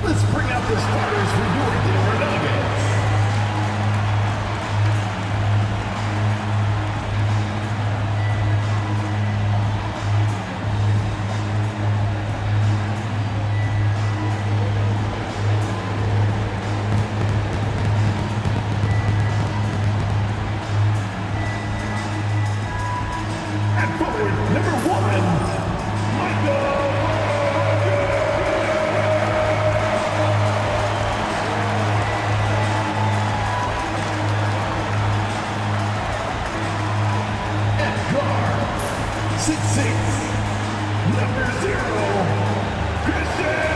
Let's bring out the starters for your Denver Nuggets. At forward, number 1, Michael. At guard, 6'6", number 0, Christian.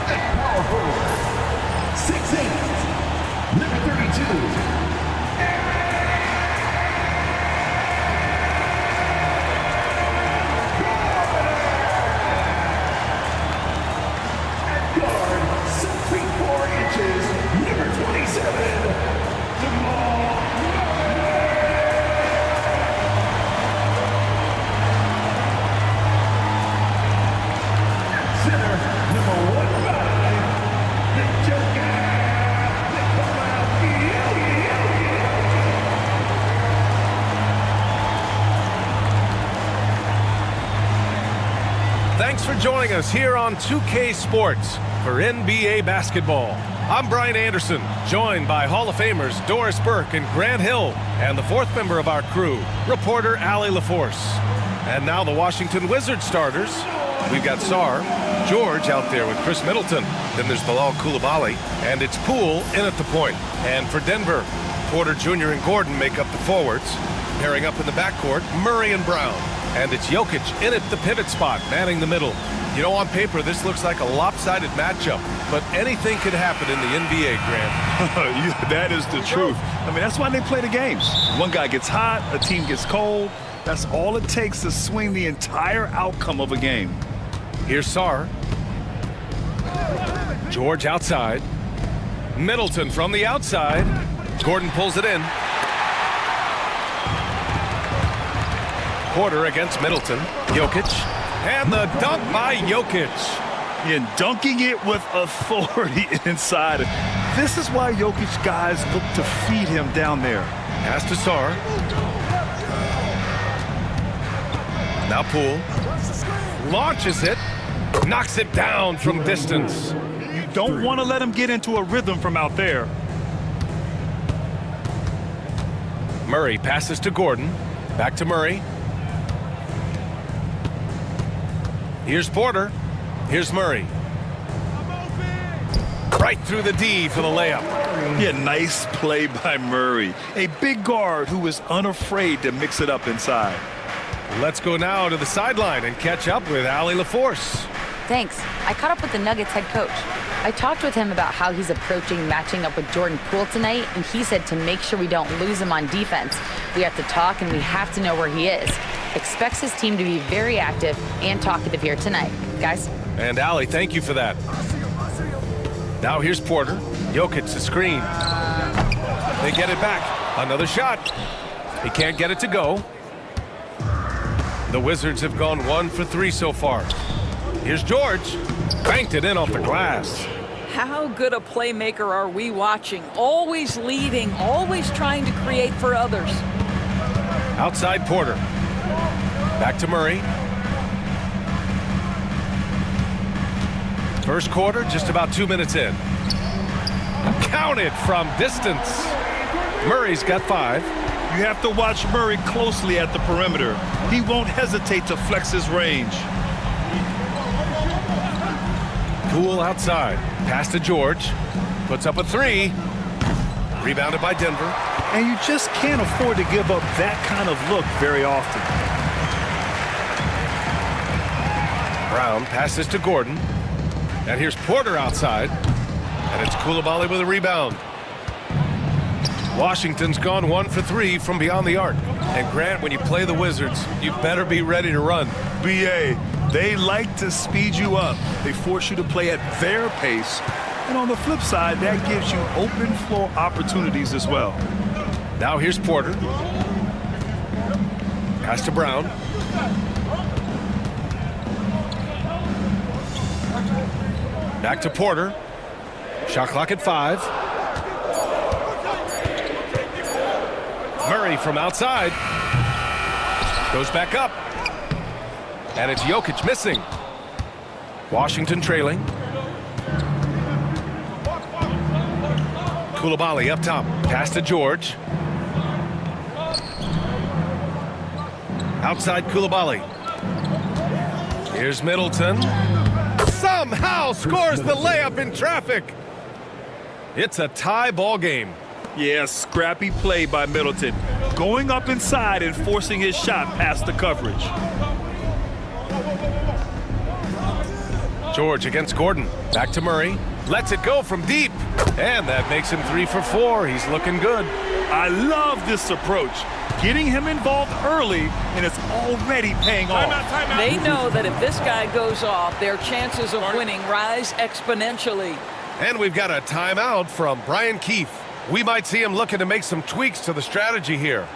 At power forward, 6'8", number 32. At guard, 6 feet 4 inches, number 27. Jamal. At center, number 1'5", the Joker. Thanks for joining us here on 2K Sports for NBA basketball. I'm Brian Anderson, joined by Hall of Famers Doris Burke and Grant Hill, and the fourth member of our crew, reporter Allie LaForce. And now the Washington Wizards starters. We've got Sarr, George out there with Chris Middleton. Then there's Bilal Coulibaly, and it's Poole in at the point. And for Denver, Porter Jr. and Gordon make up the forwards. Pairing up in the backcourt, Murray and Brown. And it's Jokic in at the pivot spot, manning the middle. You know, on paper, this looks like a lopsided matchup, but anything could happen in the NBA, Grant. That is the truth. I mean, that's why they play the games. One guy gets hot, a team gets cold. That's all it takes to swing the entire outcome of a game. Here's Sarr. George outside. Middleton from the outside. Gordon pulls it in. Porter against Middleton. Jokic. And the dunk by Jokic. And dunking it with authority inside. This is why Jokic guys look to feed him down there. Pass to Sarr. Now Poole. Launches it. Knocks it down from distance. You don't want to let him get into a rhythm from out there. Murray passes to Gordon. Back to Murray. Here's Porter. Here's Murray. Right through the D for the layup. Yeah, nice play by Murray. A big guard who is unafraid to mix it up inside. Let's go now to the sideline and catch up with Allie LaForce. Thanks. I caught up with the Nuggets head coach. I talked with him about how he's approaching matching up with Jordan Poole tonight, and he said to make sure we don't lose him on defense, we have to talk and we have to know where he is. Expects his team to be very active and talkative here tonight. Guys? And Allie, thank you for that. Now here's Porter. Jokic, the screen. They get it back. Another shot. He can't get it to go. The Wizards have gone 1 for 3 so far. Here's George. Banked it in off the glass. How good a playmaker are we watching? Always leading, always trying to create for others. Outside Porter. Back to Murray. First quarter, just about 2 minutes in. Counted from distance. Murray's got 5. You have to watch Murray closely at the perimeter. He won't hesitate to flex his range. Poole outside. Pass to George. Puts up a 3. Rebounded by Denver. And you just can't afford to give up that kind of look very often. Brown passes to Gordon. And here's Porter outside. And it's Coulibaly with a rebound. Washington's gone 1 for 3 from beyond the arc. And Grant, when you play the Wizards, you better be ready to run. BA, they like to speed you up. They force you to play at their pace. And on the flip side, that gives you open floor opportunities as well. Now here's Porter. Pass to Brown. Back to Porter. Shot clock at 5. Murray from outside. Goes back up. And it's Jokic missing. Washington trailing. Koulibaly up top. Pass to George. Outside Koulibaly. Here's Middleton. Somehow scores the layup in traffic. It's a tie ball game. Yeah, scrappy play by Middleton. Going up inside and forcing his shot past the coverage. George against Gordon. Back to Murray. Lets it go from deep. And that makes him 3 for 4. He's looking good. I love this approach. Getting him involved early, and it's already paying off. They know that if this guy goes off, their chances of winning rise exponentially. And we've got a timeout from Brian Keefe. We might see him looking to make some tweaks to the strategy here.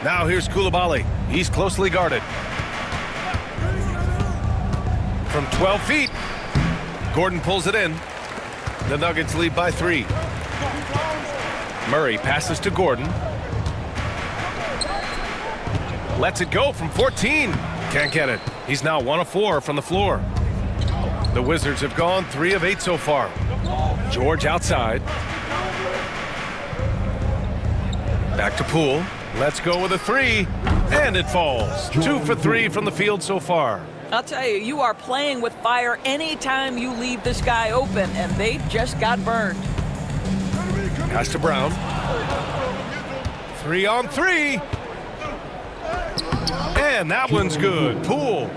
Now here's Koulibaly. He's closely guarded. From 12 feet, Gordon pulls it in. The Nuggets lead by 3. Murray passes to Gordon. Lets it go from 14. Can't get it. He's now 1 of 4 from the floor. The Wizards have gone 3 of 8 so far. George outside. Back to Poole. Let's go with a 3, and it falls. 2 for 3 from the field so far. I'll tell you, you are playing with fire anytime you leave this guy open, and they just got burned. Pass to Brown. 3 on 3. And that one's good. Poole.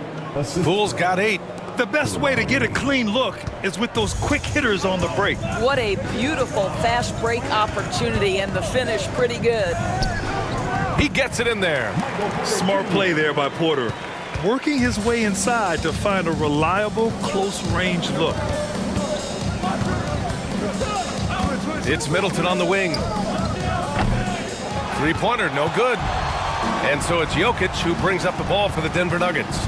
Poole's got 8. The best way to get a clean look is with those quick hitters on the break. What a beautiful fast break opportunity, and the finish pretty good. He gets it in there. Smart play there by Porter. Working his way inside to find a reliable, close-range look. It's Middleton on the wing. 3-pointer, no good. And so it's Jokic who brings up the ball for the Denver Nuggets.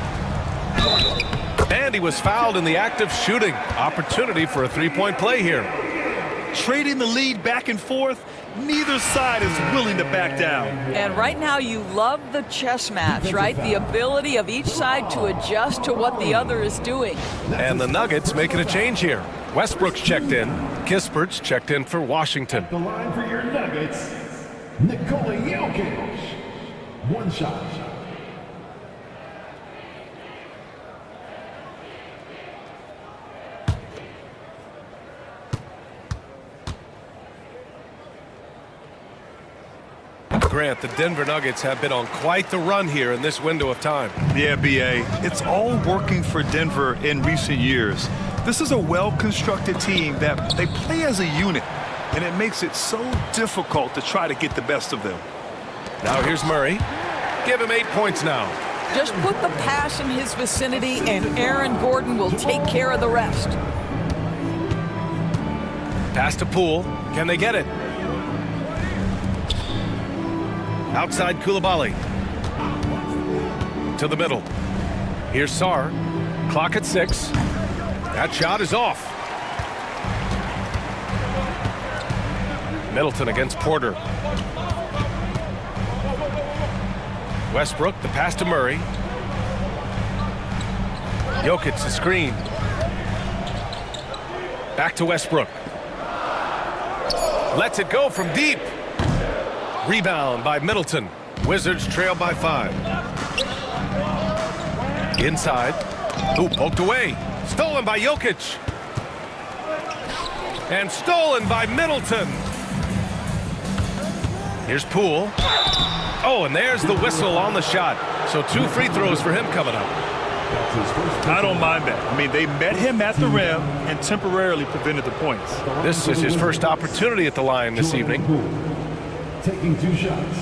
And he was fouled in the act of shooting. Opportunity for a 3-point play here. Trading the lead back and forth, neither side is willing to back down. And right now you love the chess match, right? The ability of each side to adjust to what the other is doing. And the Nuggets making a change here. Westbrook's checked in. Kispert's checked in for Washington. The line for your Nuggets, Nikola Jokic. 1 shot. Grant, the Denver Nuggets have been on quite the run here in this window of time. Yeah, B.A., it's all working for Denver in recent years. This is a well-constructed team that they play as a unit, and it makes it so difficult to try to get the best of them. Now here's Murray. Give him 8 points now. Just put the pass in his vicinity, and Aaron Gordon will take care of the rest. Pass to Poole. Can they get it? Outside Koulibaly. To the middle. Here's Sarr. Clock at 6. That shot is off. Middleton against Porter. Westbrook, the pass to Murray. Jokic, the screen. Back to Westbrook. Lets it go from deep. Rebound by Middleton. Wizards trail by 5. Inside. Ooh, poked away. Stolen by Jokic. And stolen by Middleton. Here's Poole. Oh, and there's the whistle on the shot. So 2 free throws for him coming up. I don't mind that. I mean, they met him at the rim and temporarily prevented the points. This is his first opportunity at the line this evening. Taking 2 shots.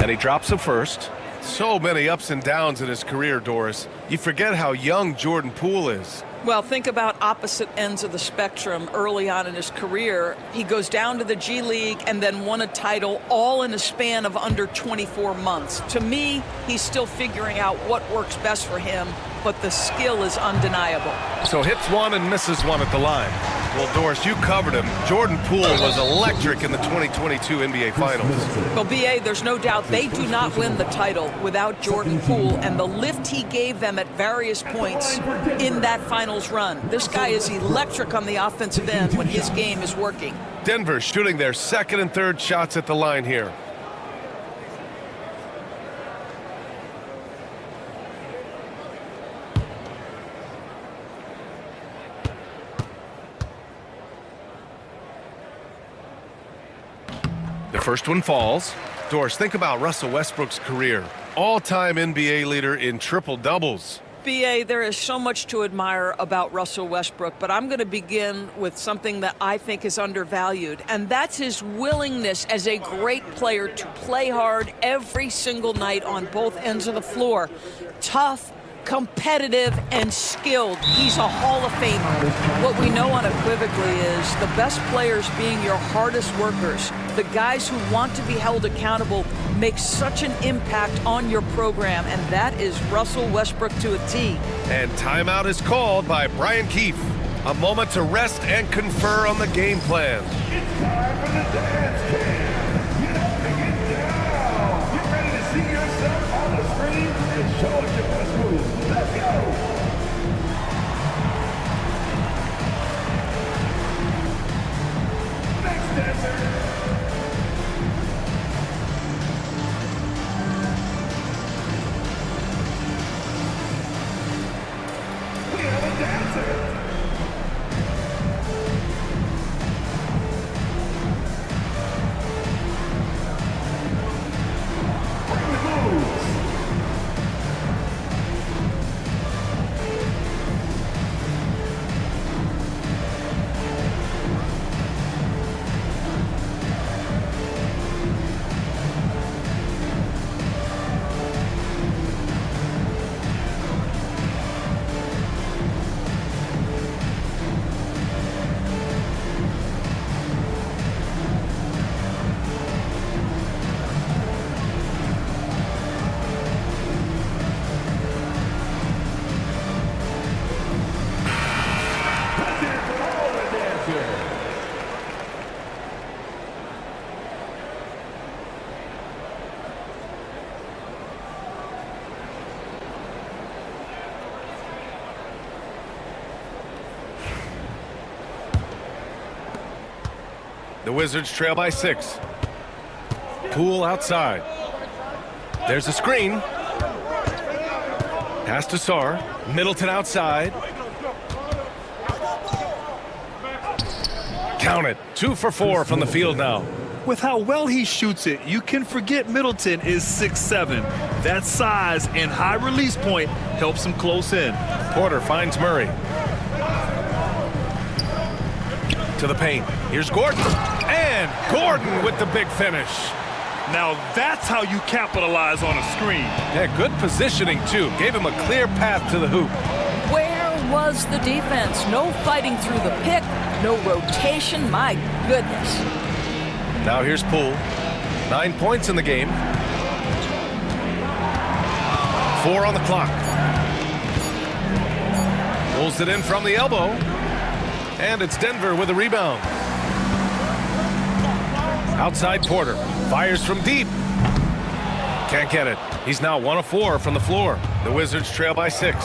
And he drops the first. So many ups and downs in his career, Doris. You forget how young Jordan Poole is. Well, think about opposite ends of the spectrum early on in his career. He goes down to the G League and then won a title all in a span of under 24 months. To me, he's still figuring out what works best for him, but the skill is undeniable. So hits 1 and misses 1 at the line. Well, Doris, you covered him. Jordan Poole was electric in the 2022 NBA Finals. Well, B.A., there's no doubt they do not win the title without Jordan Poole and the lift he gave them at various points in that finals run. This guy is electric on the offensive end when his game is working. Denver shooting their 2nd and 3rd shots at the line here. The first one falls. Doris, think about Russell Westbrook's career. All-time NBA leader in triple-doubles. B.A., there is so much to admire about Russell Westbrook, but I'm going to begin with something that I think is undervalued, and that's his willingness as a great player to play hard every single night on both ends of the floor. Tough, competitive, and skilled. He's a Hall of Famer. What we know unequivocally is the best players being your hardest workers, the guys who want to be held accountable, make such an impact on your program, and that is Russell Westbrook to a T. And timeout is called by Brian Keefe. A moment to rest and confer on the game plan. It's time for the dance cam. Get up and get down. Get ready to see yourself on the screen and show us your best moves. Let's go. Next dancer. We have a dancer. The Wizards trail by 6. Poole outside. There's a screen. Pass to Sarr. Middleton outside. Count it. 2 for 4 from the field now. With how well he shoots it, you can forget Middleton is 6'7". That size and high release point helps him close in. Porter finds Murray. To the paint. Here's Gordon. And Gordon with the big finish. Now that's how you capitalize on a screen. Yeah, good positioning, too. Gave him a clear path to the hoop. Where was the defense? No fighting through the pick, no rotation. My goodness. Now here's Poole. 9 points in the game. 4 on the clock. Pulls it in from the elbow. And it's Denver with a rebound. Outside Porter. Fires from deep. Can't get it. He's now 1 of 4 from the floor. The Wizards trail by 6.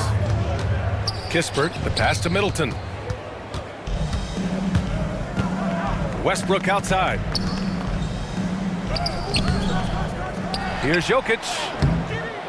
Kispert, the pass to Middleton. Westbrook outside. Here's Jokic.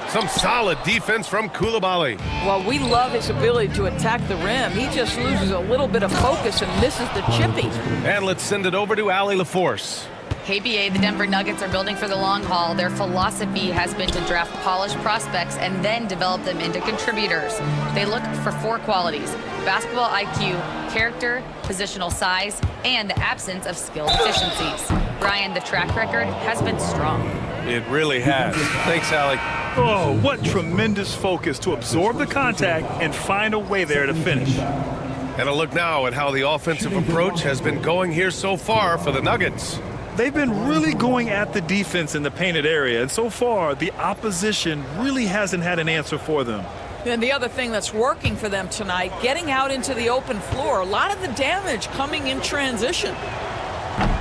Some solid defense from Coulibaly. Well, we love his ability to attack the rim. He just loses a little bit of focus and misses the chippy. And let's send it over to Allie LaForce. Hey, BA, the Denver Nuggets are building for the long haul. Their philosophy has been to draft polished prospects and then develop them into contributors. They look for 4 qualities: basketball IQ, character, positional size, and the absence of skill deficiencies. Brian, the track record has been strong. It really has. Thanks, Allie. Oh, what tremendous focus to absorb the contact and find a way there to finish. And a look now at how the offensive approach has been going here so far for the Nuggets. They've been really going at the defense in the painted area, and so far the opposition really hasn't had an answer for them. And the other thing that's working for them tonight, getting out into the open floor. A lot of the damage coming in transition.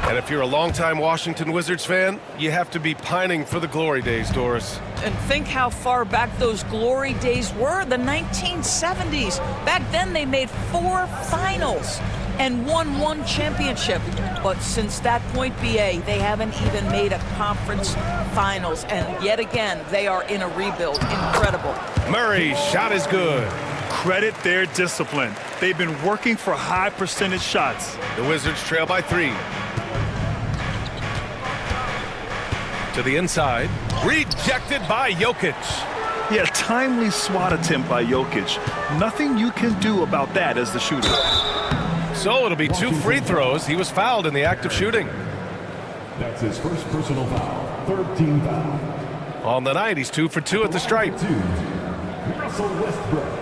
And if you're a longtime Washington Wizards fan, you have to be pining for the glory days, Doris. And think how far back those glory days were, the 1970s. Back then they made 4 finals and won 1 championship. But since that point, BA, they haven't even made a conference finals. And yet again, they are in a rebuild. Incredible. Murray's shot is good. Credit their discipline. They've been working for high percentage shots. The Wizards trail by 3. To the inside. Rejected by Jokic. Yeah, timely swat attempt by Jokic. Nothing you can do about that as the shooter. So it'll be 2 free throws. He was fouled in the act of shooting. That's his first personal foul. 3rd team foul. On the night, he's 2 for 2 at the stripe. 2. Russell Westbrook.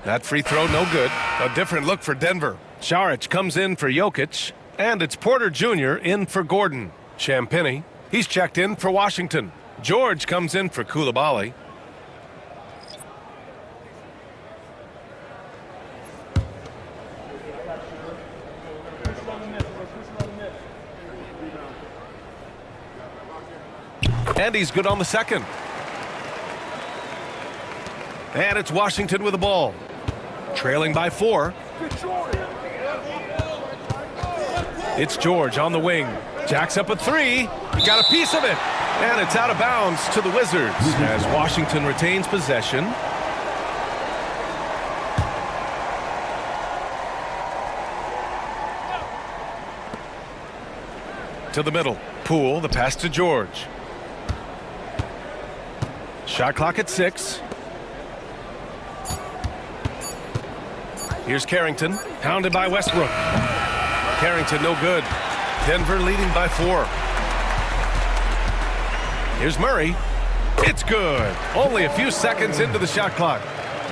That free throw, no good. A different look for Denver. Saric comes in for Jokic, and it's Porter Jr. in for Gordon. Champagnie, he's checked in for Washington. George comes in for Coulibaly. And he's good on the second. And it's Washington with the ball. Trailing by 4. It's George on the wing. Jacks up a 3. He got a piece of it. And it's out of bounds to the Wizards as Washington retains possession. To the middle. Poole, the pass to George. Shot clock at 6. Here's Carrington, pounded by Westbrook. Carrington no good. Denver leading by 4. Here's Murray. It's good. Only a few seconds into the shot clock.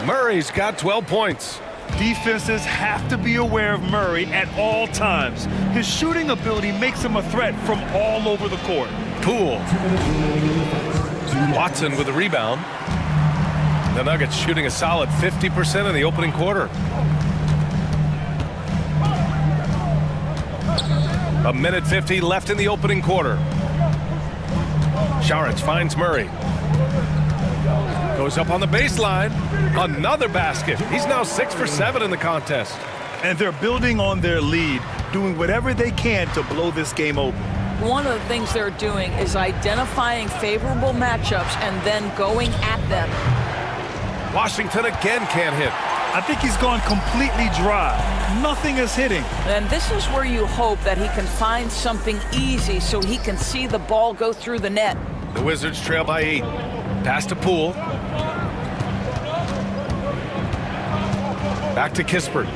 Murray's got 12 points. Defenses have to be aware of Murray at all times. His shooting ability makes him a threat from all over the court. Poole. Watson with the rebound. The Nuggets shooting a solid 50% in the opening quarter. A minute 50 left in the opening quarter. Saric finds Murray. Goes up on the baseline. Another basket. He's now 6 for 7 in the contest. And they're building on their lead, doing whatever they can to blow this game open. One of the things they're doing is identifying favorable matchups and then going at them. Washington again can't hit. I think he's gone completely dry. Nothing is hitting. And this is where you hope that he can find something easy so he can see the ball go through the net. The Wizards trail by 8. Pass to Poole. Back to Kispert.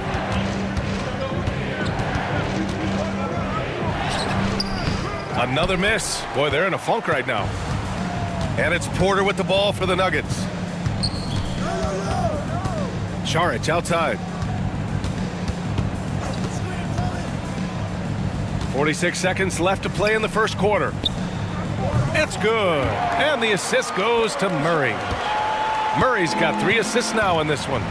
Another miss. Boy, they're in a funk right now. And it's Porter with the ball for the Nuggets. Šarić outside. 46 seconds left to play in the first quarter. It's good. And the assist goes to Murray. Murray's got 3 assists now in this one.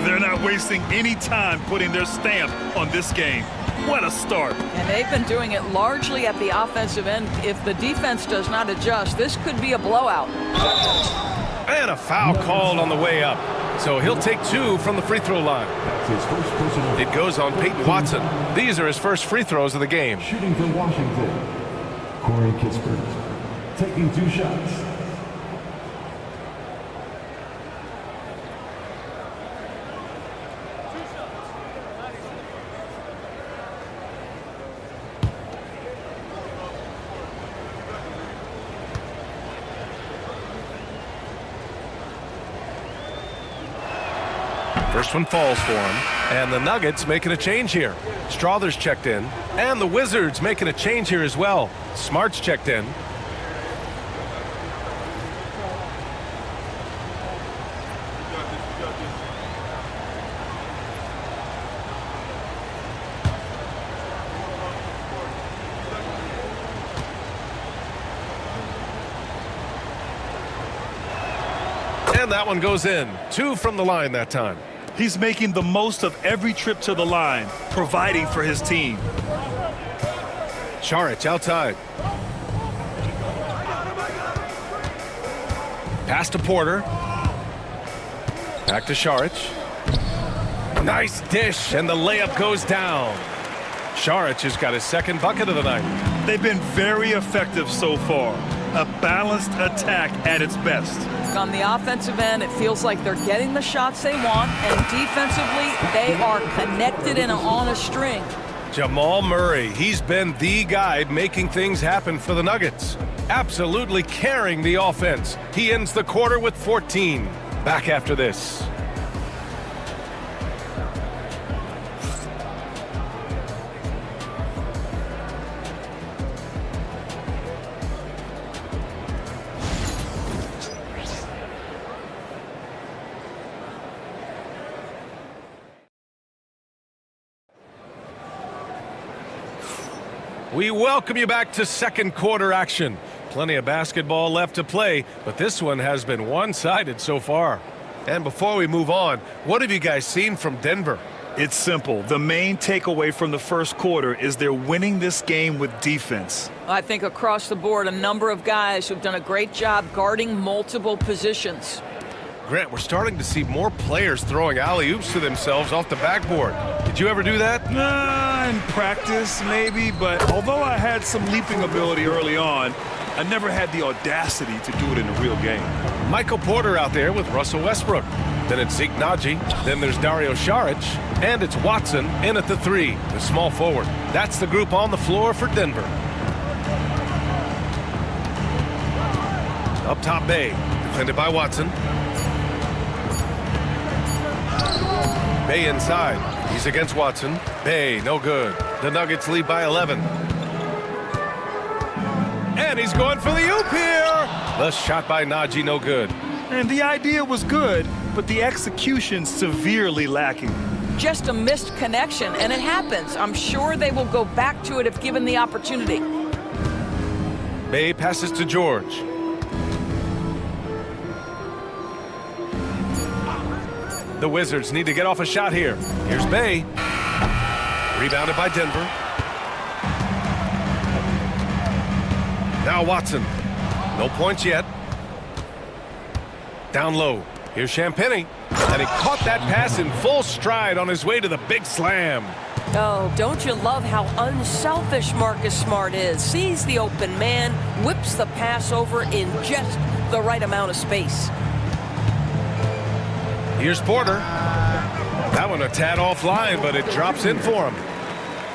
They're not wasting any time putting their stamp on this game. What a start. And they've been doing it largely at the offensive end. If the defense does not adjust, this could be a blowout. And a foul called on the way up. So he'll take 2 from the free throw line. His first personal. It goes on Peyton Watson. These are his first free throws of the game. Shooting for Washington, Corey Kispert, taking 2 shots. First one falls for him, and the Nuggets making a change here. Strother's checked in, and the Wizards making a change here as well. Smart's checked in. And that one goes in. 2 from the line that time. He's making the most of every trip to the line, providing for his team. Šarić outside. Pass to Porter. Back to Šarić. Nice dish, and the layup goes down. Šarić has got his second bucket of the night. They've been very effective so far. A balanced attack at its best. On the offensive end, it feels like they're getting the shots they want, and defensively, they are connected and on a string. Jamal Murray, he's been the guy making things happen for the Nuggets. Absolutely carrying the offense. He ends the quarter with 14. Back after this. We welcome you back to second quarter action. Plenty of basketball left to play, but this one has been one-sided so far. And before we move on, what have you guys seen from Denver? It's simple. The main takeaway from the first quarter is they're winning this game with defense. I think across the board, a number of guys who've done a great job guarding multiple positions. Grant, we're starting to see more players throwing alley-oops to themselves off the backboard. Did you ever do that? In practice, maybe, but although I had some leaping ability early on, I never had the audacity to do it in a real game. Michael Porter out there with Russell Westbrook. Then it's Zeke Naji. Then there's Dario Šarić. And it's Watson in at the 3, the small forward. That's the group on the floor for Denver. Up top, Bey. Defended by Watson. Bey inside. He's against Watson. Bey, no good. The Nuggets lead by 11. And he's going for the oop here. The shot by Naji, no good. And the idea was good, but the execution severely lacking. Just a missed connection, and it happens. I'm sure they will go back to it if given the opportunity. Bey passes to George. The Wizards need to get off a shot here. Here's Bey. Rebounded by Denver. Now Watson. No points yet. Down low. Here's Champagny. And he caught that pass in full stride on his way to the big slam. Oh, don't you love how unselfish Marcus Smart is? Sees the open man, whips the pass over in just the right amount of space. Here's Porter. That one a tad offline, but it drops in for him.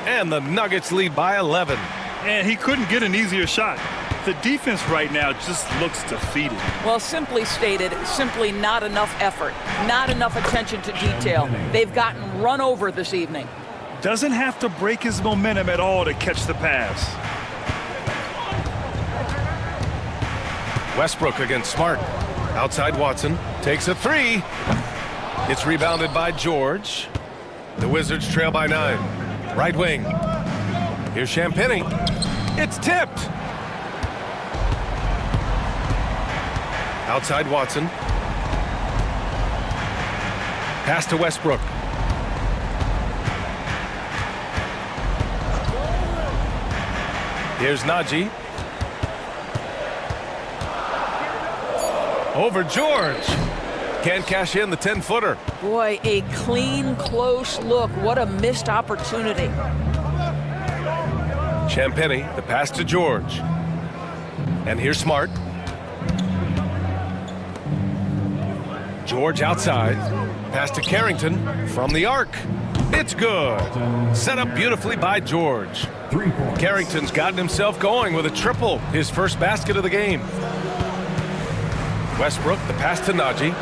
And the Nuggets lead by 11. And he couldn't get an easier shot. The defense right now just looks defeated. Well, simply stated, simply not enough effort, not enough attention to detail. They've gotten run over this evening. Doesn't have to break his momentum at all to catch the pass. Westbrook against Smart. Outside Watson. Takes a three. It's rebounded by George. The Wizards trail by 9. Right wing. Here's Champagny. It's tipped. Outside Watson. Pass to Westbrook. Here's Najee. Over George. Can't cash in the 10-footer. Boy, a clean, close look. What a missed opportunity. Champagny, the pass to George. And here's Smart. George outside. Pass to Carrington from the arc. It's good. Set up beautifully by George. Carrington's gotten himself going with a triple, his first basket of the game. Westbrook, the pass to Najee.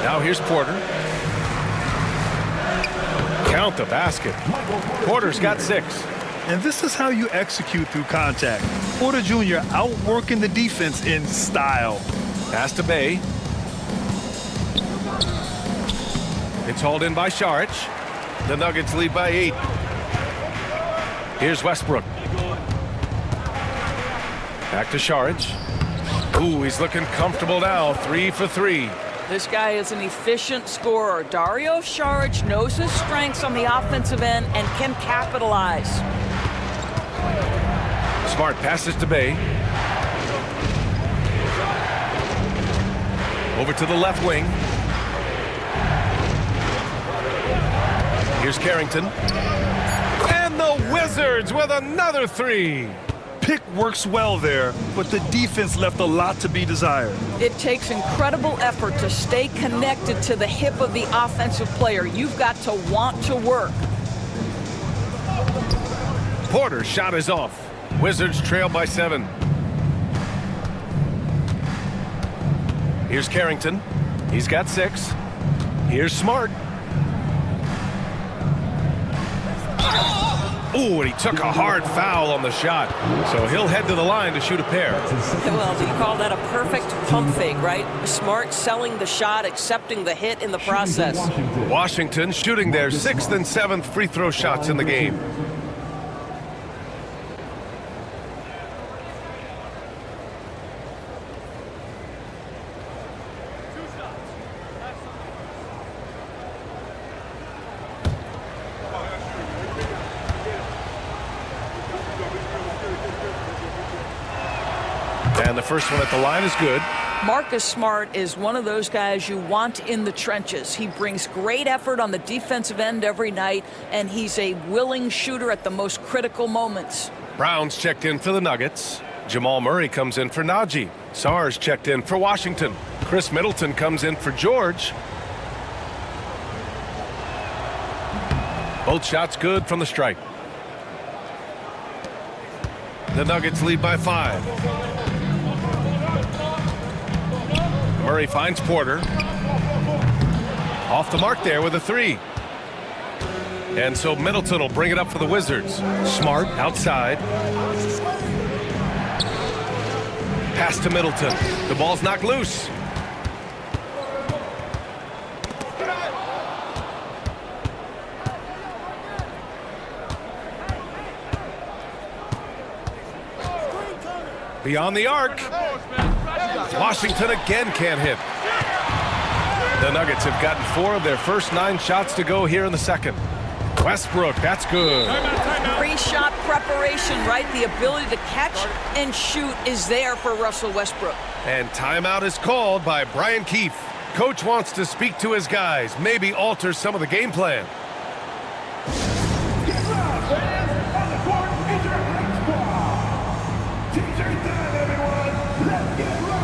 Now here's Porter. Count the basket. Porter's got 6. And this is how you execute through contact. Porter Jr. outworking the defense in style. Pass to Bay. It's hauled in by Saric. The Nuggets lead by 8. Here's Westbrook. Back to Saric. Ooh, he's looking comfortable now. 3 for 3. This guy is an efficient scorer. Dario Saric knows his strengths on the offensive end and can capitalize. Smart passes to Bay. Over to the left wing. Here's Carrington. And the Wizards with another 3. Pick works well there, but the defense left a lot to be desired. It takes incredible effort to stay connected to the hip of the offensive player. You've got to want to work. Porter's shot is off. Wizards trail by 7. Here's Carrington. He's got 6. Here's Smart. Ooh, and he took a hard foul on the shot. So he'll head to the line to shoot a pair. Well, do you call that a perfect pump fake, right? Smart selling the shot, accepting the hit in the process. Washington shooting their 6th and 7th free throw shots in the game. And the first one at the line is good. Marcus Smart is one of those guys you want in the trenches. He brings great effort on the defensive end every night, and he's a willing shooter at the most critical moments. Brown's checked in for the Nuggets. Jamal Murray comes in for Najee. Sarge checked in for Washington. Chris Middleton comes in for George. Both shots good from the stripe. The Nuggets lead by 5. Murray finds Porter. Off the mark there with a 3. And so Middleton will bring it up for the Wizards. Smart outside. Pass to Middleton. The ball's knocked loose. Beyond the arc. Washington again can't hit. The Nuggets have gotten 4 of their first 9 shots to go here in the second. Westbrook, that's good. Pre-shot preparation, right? The ability to catch and shoot is there for Russell Westbrook. And timeout is called by Brian Keefe. Coach wants to speak to his guys, maybe alter some of the game plan. Get loud, fans! On the court is your hot squad. T-shirt time, everyone! Let's get loud!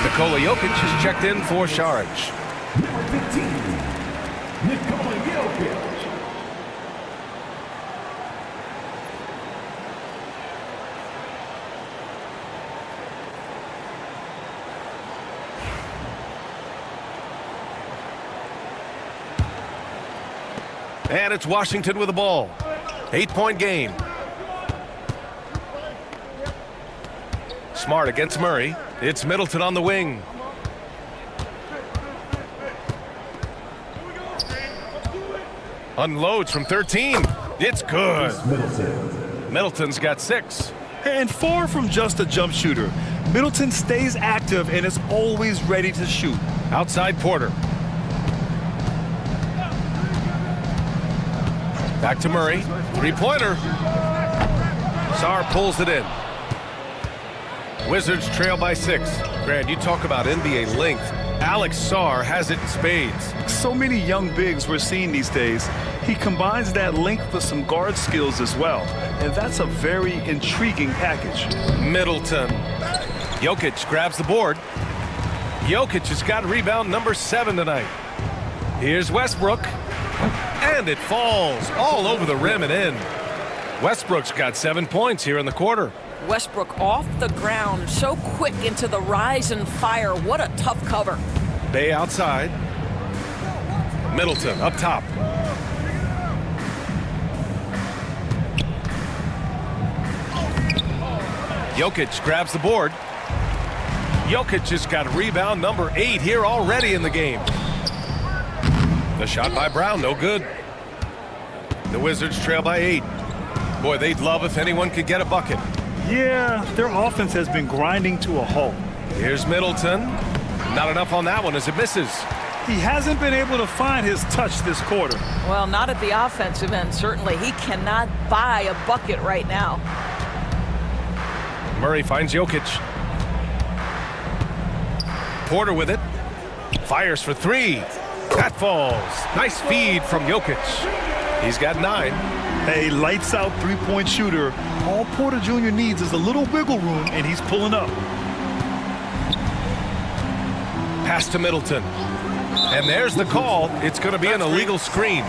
Nikola Jokic is checked in for Saric. Number 15, Nikola Jokic. And it's Washington with the ball. 8-point game. Smart against Murray. It's Middleton on the wing. Unloads from 13. It's good. Middleton's got 6. And far from just a jump shooter, Middleton stays active and is always ready to shoot. Outside Porter. Back to Murray. Three-pointer. Sarr pulls it in. Wizards trail by 6. Grant, you talk about NBA length. Alex Sarr has it in spades. So many young bigs we're seeing these days. He combines that length with some guard skills as well. And that's a very intriguing package. Middleton. Jokic grabs the board. Jokic has got rebound number 7 tonight. Here's Westbrook. And it falls all over the rim and in. Westbrook's got 7 points here in the quarter. Westbrook off the ground, so quick into the rise and fire. What a tough cover. Bay outside. Middleton up top. Jokic grabs the board. Jokic has got rebound number 8 here already in the game. The shot by Brown, no good. The Wizards trail by 8. Boy, they'd love if anyone could get a bucket. Yeah, their offense has been grinding to a halt. Here's Middleton. Not enough on that one as it misses. He hasn't been able to find his touch this quarter. Well, not at the offensive end, certainly. He cannot buy a bucket right now. Murray finds Jokic. Porter with it. Fires for 3. That falls. Nice feed from Jokic. He's got 9. A lights-out three-point shooter. All Porter Jr. needs is a little wiggle room, and he's pulling up. Pass to Middleton. And there's the call. It's going to be an illegal screen.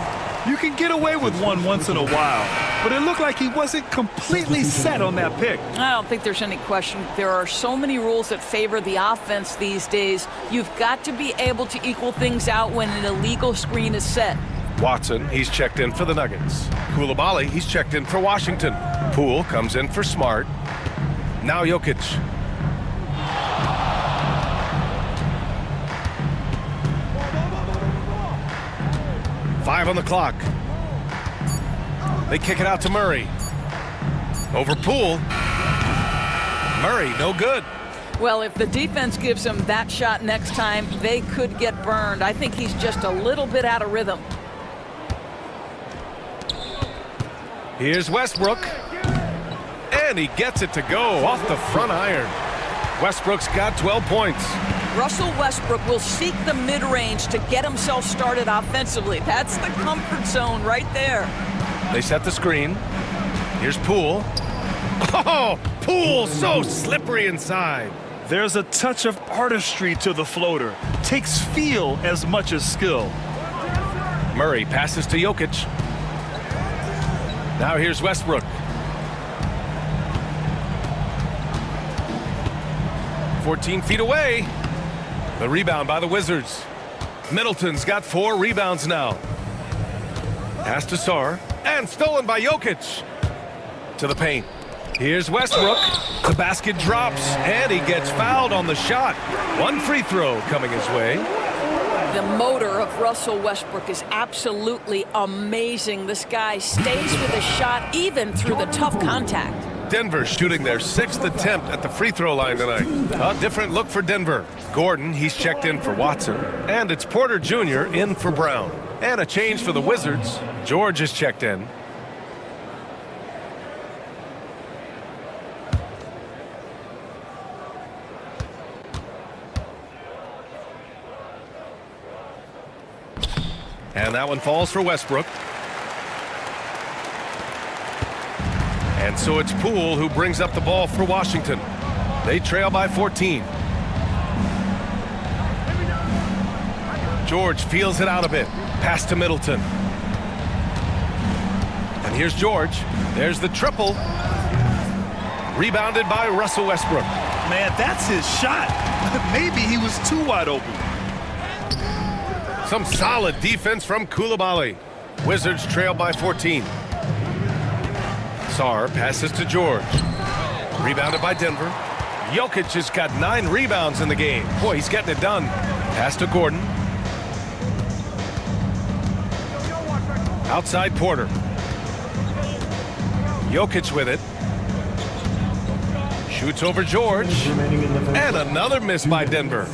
You can get away with one once in a while, but it looked like he wasn't completely set on that pick. I don't think there's any question. There are so many rules that favor the offense these days. You've got to be able to equal things out when an illegal screen is set. Watson, he's checked in for the Nuggets. Koulibaly, he's checked in for Washington. Poole comes in for Smart. Now Jokic. Five on the clock. They kick it out to Murray. Over Poole. Murray, no good. Well, if the defense gives him that shot next time, they could get burned. I think he's just a little bit out of rhythm. Here's Westbrook. And he gets it to go off the front iron. Westbrook's got 12 points. Russell Westbrook will seek the mid-range to get himself started offensively. That's the comfort zone right there. They set the screen. Here's Poole. Oh, Poole so slippery inside. There's a touch of artistry to the floater. Takes feel as much as skill. Murray passes to Jokic. Now here's Westbrook. 14 feet away. The rebound by the Wizards. Middleton's got 4 rebounds now. Pass to Sarr. And stolen by Jokic. To the paint. Here's Westbrook. The basket drops. And he gets fouled on the shot. 1 free throw coming his way. The motor of Russell Westbrook is absolutely amazing. This guy stays with a shot even through the tough contact. Denver shooting their 6th attempt at the free throw line tonight. A different look for Denver. Gordon, he's checked in for Watson. And it's Porter Jr. in for Brown. And a change for the Wizards. George is checked in. And that one falls for Westbrook. And so it's Poole who brings up the ball for Washington. They trail by 14. George feels it out a bit. Pass to Middleton. And here's George. There's the triple. Rebounded by Russell Westbrook. Man, that's his shot. Maybe he was too wide open. Some solid defense from Coulibaly. Wizards trail by 14. Sarr passes to George. Rebounded by Denver. Jokic has got 9 rebounds in the game. Boy, he's getting it done. Pass to Gordon. Outside Porter. Jokic with it. Shoots over George. And another miss by Denver.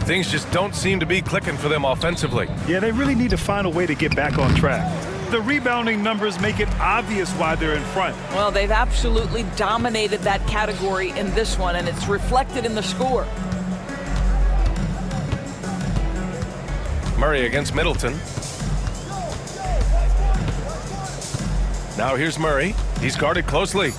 Things just don't seem to be clicking for them offensively. Yeah, they really need to find a way to get back on track. The rebounding numbers make it obvious why they're in front. Well, they've absolutely dominated that category in this one, and it's reflected in the score. Murray against Middleton. Now here's Murray. He's guarded closely.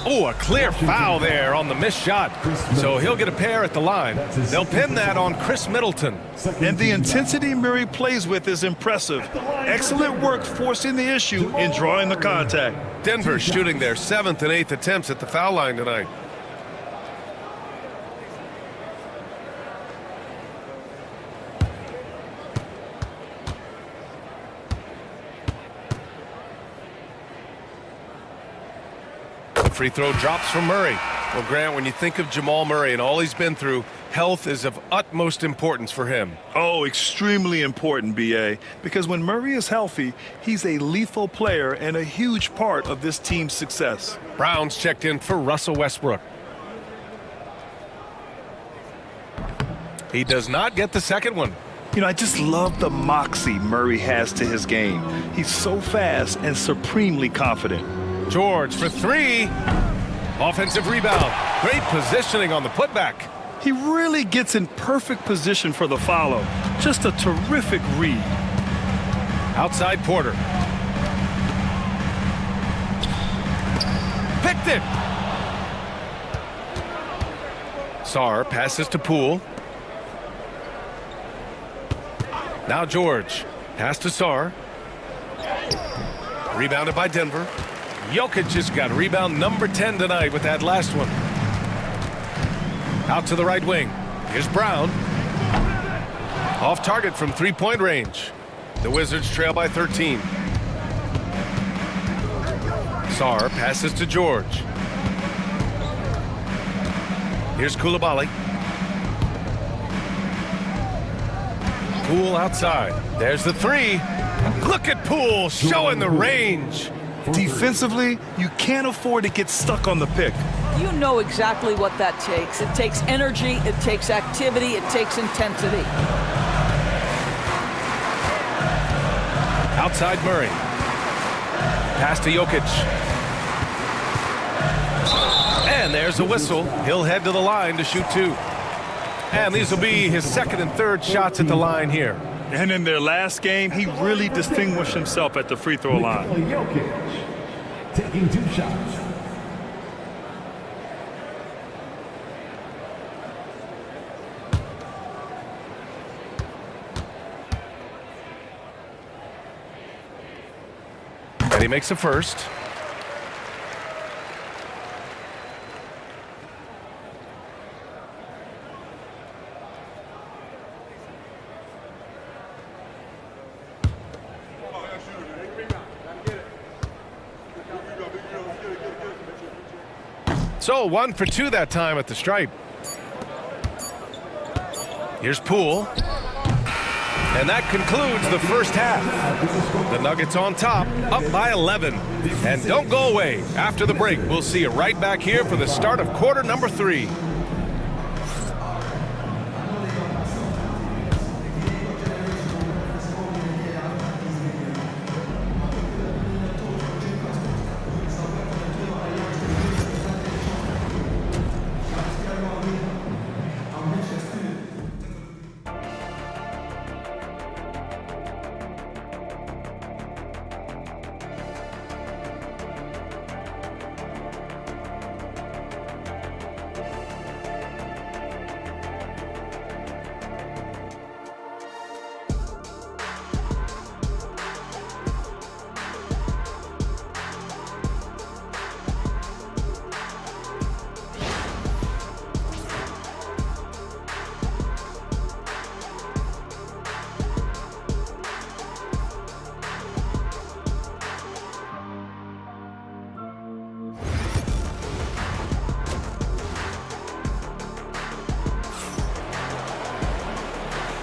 Oh, a clear foul there on the missed shot. So he'll get a pair at the line. They'll pin that on Chris Middleton. And the intensity Murray plays with is impressive. Excellent work forcing the issue and drawing the contact. Denver shooting their 7th and 8th attempts at the foul line tonight. Free throw drops from Murray. Well, Grant, when you think of Jamal Murray and all he's been through, health is of utmost importance for him. Oh, extremely important, B.A., because when Murray is healthy, he's a lethal player and a huge part of this team's success. Brown's checked in for Russell Westbrook. He does not get the second one. You know, I just love the moxie Murray has to his game. He's so fast and supremely confident. George for 3. Offensive rebound. Great positioning on the putback. He really gets in perfect position for the follow. Just a terrific read. Outside Porter. Picked it. Sarr passes to Poole. Now George. Pass to Sarr. Rebounded by Denver. Jokic just got rebound number 10 tonight with that last one. Out to the right wing. Here's Brown. Off target from 3-point range. The Wizards trail by 13. Sarr passes to George. Here's Coulibaly. Poole outside. There's the 3. Look at Poole showing the range. Defensively, you can't afford to get stuck on the pick. You know exactly what that takes. It takes energy, it takes activity, it takes intensity. Outside Murray. Pass to Jokic. And there's a whistle. He'll head to the line to shoot 2. And these will be his second and third shots at the line here. And in their last game, he really distinguished himself at the free throw line. Jokic taking 2 shots. And he makes the first. So 1 for 2 that time at the stripe. Here's Poole. And that concludes the first half. The Nuggets on top, up by 11. And don't go away. After the break, we'll see you right back here for the start of quarter number 3.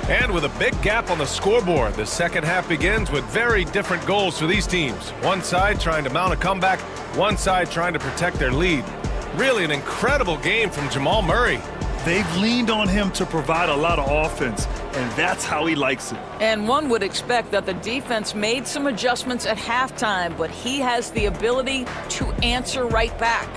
And with a big gap on the scoreboard, the second half begins with very different goals for these teams. One side trying to mount a comeback, one side trying to protect their lead. Really an incredible game from Jamal Murray. They've leaned on him to provide a lot of offense, and that's how he likes it. And one would expect that the defense made some adjustments at halftime, but he has the ability to answer right back.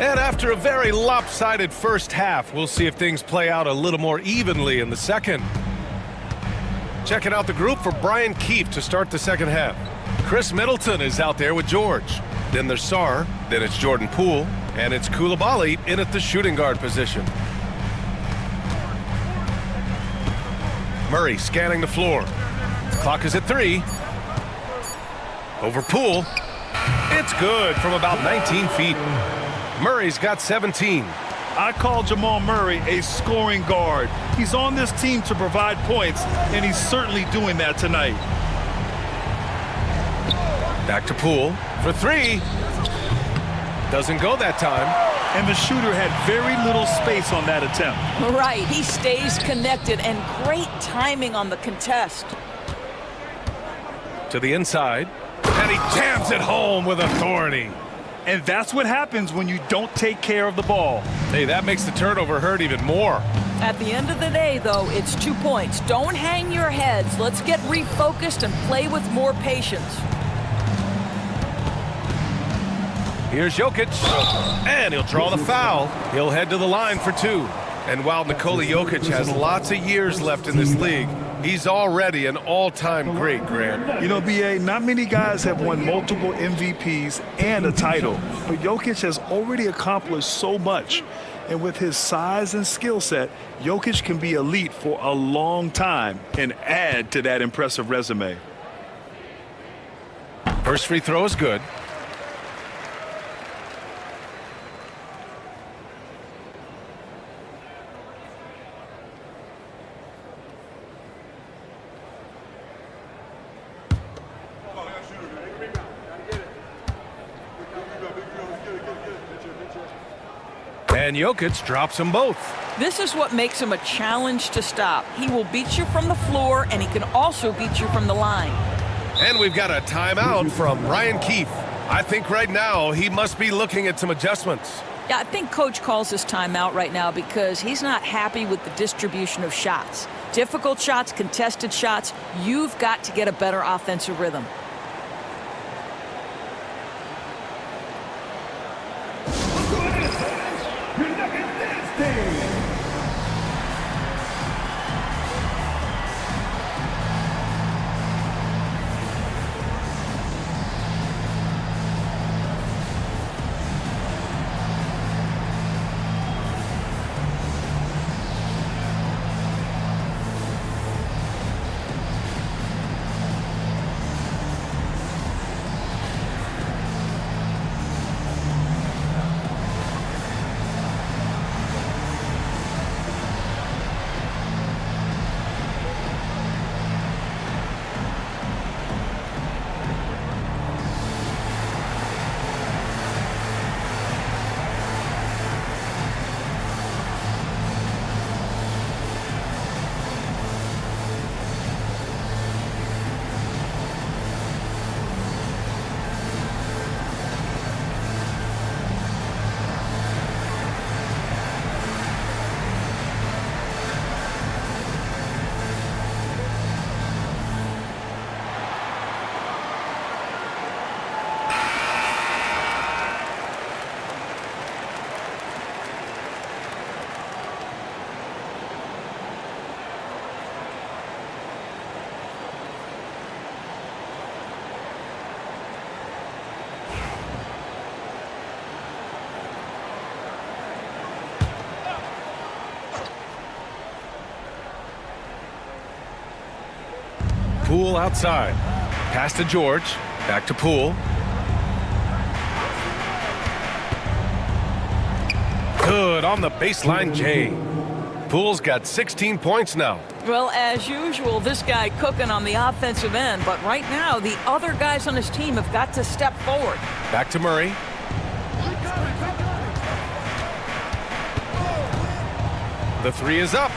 And after a very lopsided first half, we'll see if things play out a little more evenly in the second. Checking out the group for Brian Keefe to start the second half. Chris Middleton is out there with George. Then there's Sarr, then it's Jordan Poole, and it's Koulibaly in at the shooting guard position. Murray scanning the floor. Clock is at 3. Over Poole. It's good from about 19 feet. Murray's got 17. I call Jamal Murray a scoring guard. He's on this team to provide points, and he's certainly doing that tonight. Back to Poole for 3. Doesn't go that time. And the shooter had very little space on that attempt. Right, he stays connected, and great timing on the contest. To the inside, and he jams it home with authority. And that's what happens when you don't take care of the ball. Hey, that makes the turnover hurt even more. At the end of the day, though, it's 2 points. Don't hang your heads. Let's get refocused and play with more patience. Here's Jokic, and he'll draw the foul. He'll head to the line for 2. And while Nikola Jokic has lots of years left in this league, he's already an all-time great, Grant. You know, B.A., not many guys have won multiple MVPs and a title, but Jokic has already accomplished so much. And with his size and skill set, Jokic can be elite for a long time and add to that impressive resume. First free throw is good. And Jokic drops them both. This is what makes him a challenge to stop. He will beat you from the floor, and he can also beat you from the line. And we've got a timeout from Brian Keefe. I think right now he must be looking at some adjustments. Yeah, I think Coach calls this timeout right now because he's not happy with the distribution of shots. Difficult shots, contested shots. You've got to get a better offensive rhythm. Your Nugget Dance Team. Poole outside. Pass to George. Back to Poole. Good on the baseline, Jay. Poole's got 16 points now. Well, as usual, this guy cooking on the offensive end, but right now the other guys on his team have got to step forward. Back to Murray. The three is up.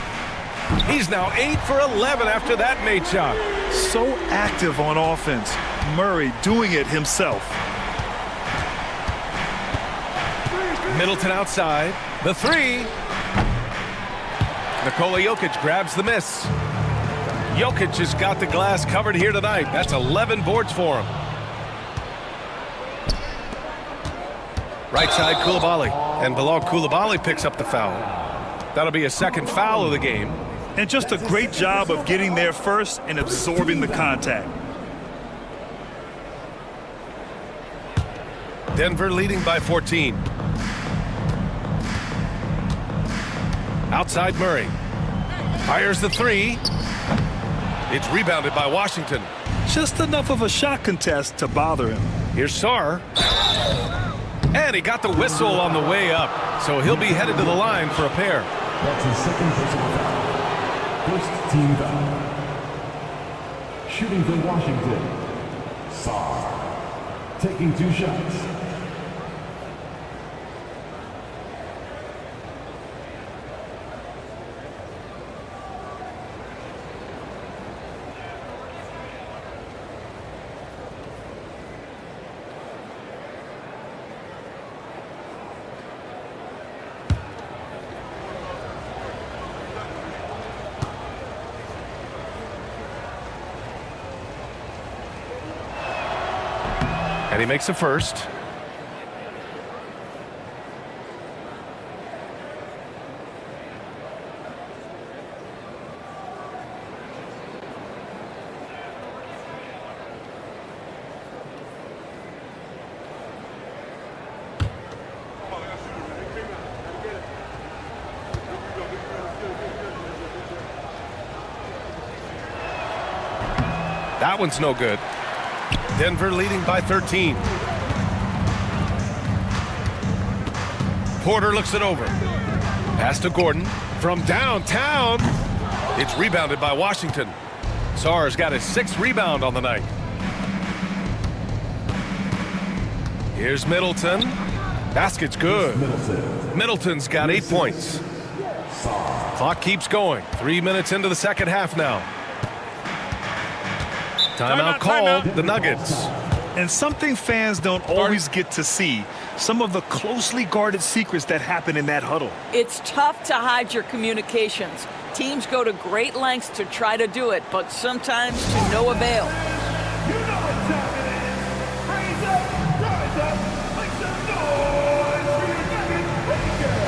He's now 8 for 11 after that made shot. So active on offense. Murray doing it himself. Middleton outside. The three. Nikola Jokic grabs the miss. Jokic has got the glass covered here tonight. That's 11 boards for him. Right side, Koulibaly. And Bilal Koulibaly picks up the foul. That'll be a second foul of the game. And just a great job of getting there first and absorbing the contact. Denver leading by 14. Outside Murray. Fires the three. It's rebounded by Washington. Just enough of a shot contest to bother him. Here's Sarr. And he got the whistle on the way up. So he'll be headed to the line for a pair. That's his second personal foul. First team foul. Shooting for Washington. Sarr. Taking 2 shots. And he makes a first. That one's no good. Denver leading by 13. Porter looks it over. Pass to Gordon from downtown. It's rebounded by Washington. Sarr's got his 6th rebound on the night. Here's Middleton. Basket's good. Middleton's got 8 points. Clock keeps going. 3 minutes into the second half now. Timeout called, the Nuggets. And something fans don't always get to see. some of the closely guarded secrets that happen in that huddle. It's tough to hide your communications. Teams go to great lengths to try to do it, but sometimes to no avail. You know what time it is. Raise up, rise up, make some noise for your Nugget Breaker.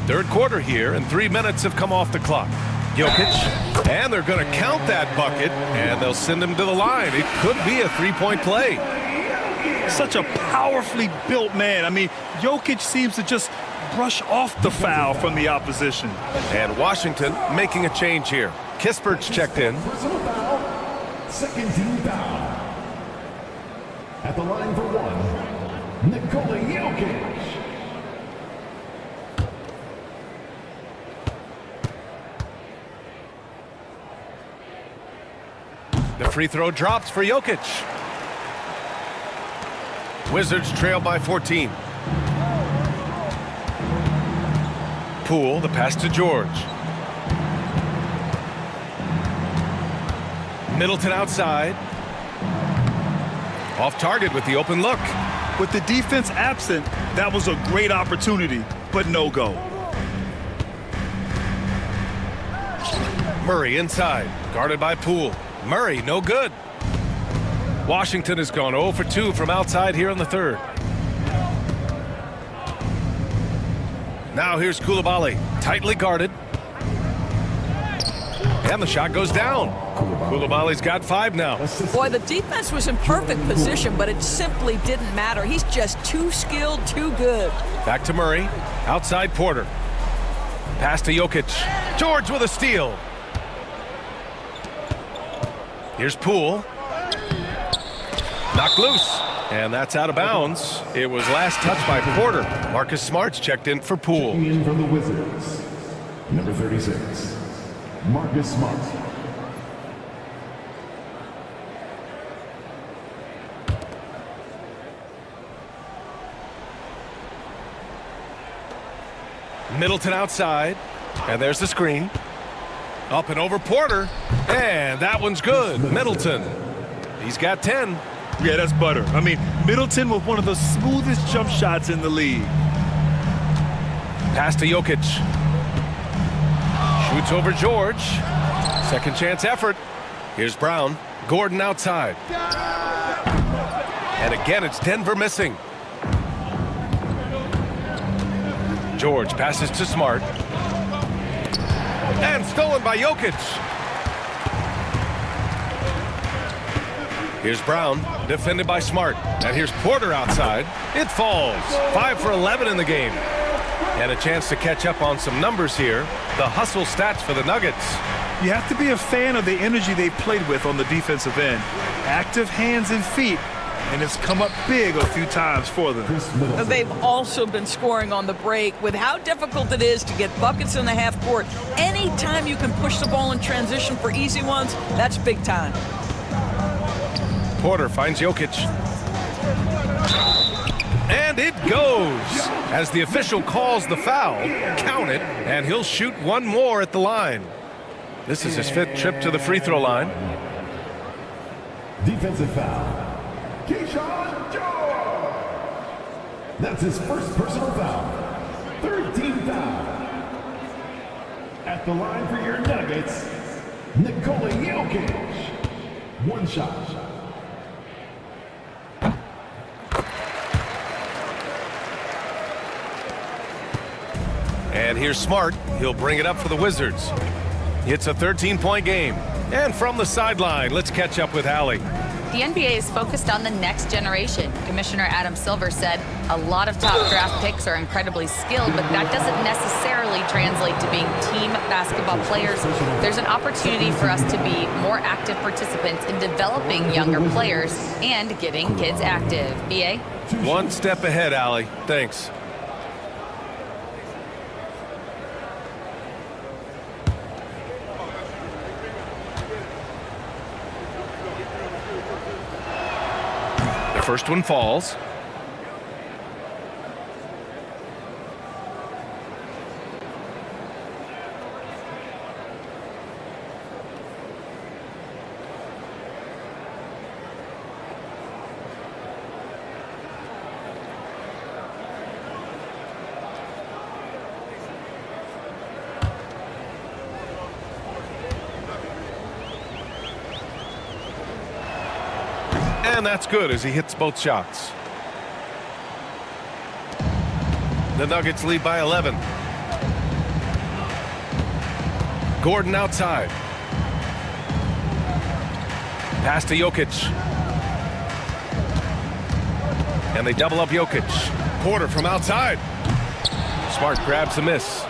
Third quarter here, and 3 minutes have come off the clock. Jokic, and they're going to count that bucket, and they'll send him to the line. It could be a three-point play. Such a powerfully built man. I mean, Jokic seems to just brush off the foul from the opposition. And Washington making a change here. Kispert's checked in. Personal foul, second team foul. At the line for one, Nikola Jokic. The free throw drops for Jokic. Wizards trail by 14. Poole, the pass to George. Middleton outside. Off target with the open look. With the defense absent, that was a great opportunity, but no go. Murray inside, guarded by Poole. Murray, no good. Washington has gone 0 for 2 from outside here in the third. Now here's Koulibaly, tightly guarded. And the shot goes down. Koulibaly's got 5 now. Boy, the defense was in perfect position, but it simply didn't matter. He's just too skilled, too good. Back to Murray, outside Porter. Pass to Jokic. George with a steal. Here's Poole. Knocked loose. And that's out of bounds. It was last touched by Porter. Marcus Smart's checked in for Poole. Checking in from the Wizards, number 36, Marcus Smart. Middleton outside. And there's the screen. Up and over Porter. And that one's good. Middleton. He's got 10. Yeah, that's butter. I mean, Middleton with one of the smoothest jump shots in the league. Pass to Jokic. Shoots over George. Second chance effort. Here's Brown. Gordon outside. And again, it's Denver missing. George passes to Smart. And stolen by Jokic. Here's Brown, defended by Smart. And here's Porter outside. It falls. 5 for 11 in the game. And a chance to catch up on some numbers here. The hustle stats for the Nuggets. You have to be a fan of the energy they've played with on the defensive end. Active hands and feet, and it's come up big a few times for them. They've also been scoring on the break. With how difficult it is to get buckets in the half court, anytime you can push the ball in transition for easy ones, that's big time. Porter finds Jokic. And it goes. As the official calls the foul, count it, and he'll shoot one more at the line. This is his 5th trip to the free throw line. Defensive foul. Keyshawn George. That's his first personal foul. 13 foul. At the line for your Nuggets, Nikola Jokic. One shot. And here's Smart. He'll bring it up for the Wizards. It's a 13-point game. And from the sideline, let's catch up with Allie. The NBA is focused on the next generation. Commissioner Adam Silver said a lot of top draft picks are incredibly skilled, but that doesn't necessarily translate to being team basketball players. There's an opportunity for us to be more active participants in developing younger players and getting kids active. BA? One step ahead, Allie. Thanks. First one falls. And that's good as he hits both shots. The Nuggets lead by 11. Gordon outside. Pass to Jokic. And they double up Jokic. Porter from outside. Smart grabs the miss.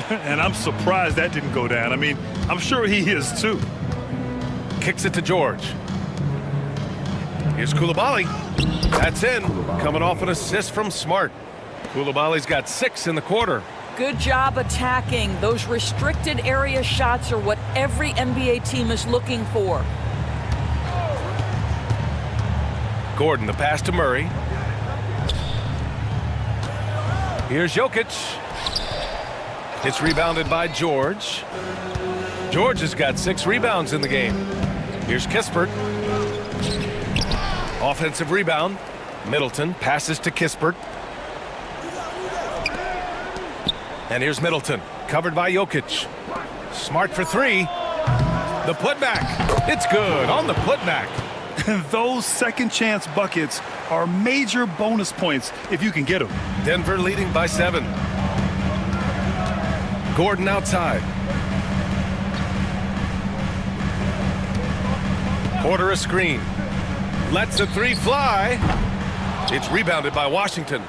And I'm surprised that didn't go down. I mean, I'm sure he is too. Kicks it to George. Here's Koulibaly. That's in. Coming off an assist from Smart. Koulibaly's got 6 in the quarter. Good job attacking. Those restricted area shots are what every NBA team is looking for. Gordon, the pass to Murray. Here's Jokic. It's rebounded by George. George has got 6 rebounds in the game. Here's Kispert. Offensive rebound. Middleton passes to Kispert. And here's Middleton, covered by Jokic. Smart for 3. The putback. It's good on the putback. Those second chance buckets are major bonus points if you can get them. Denver leading by 7. Gordon outside. Porter a screen. Lets the 3 fly. It's rebounded by Washington.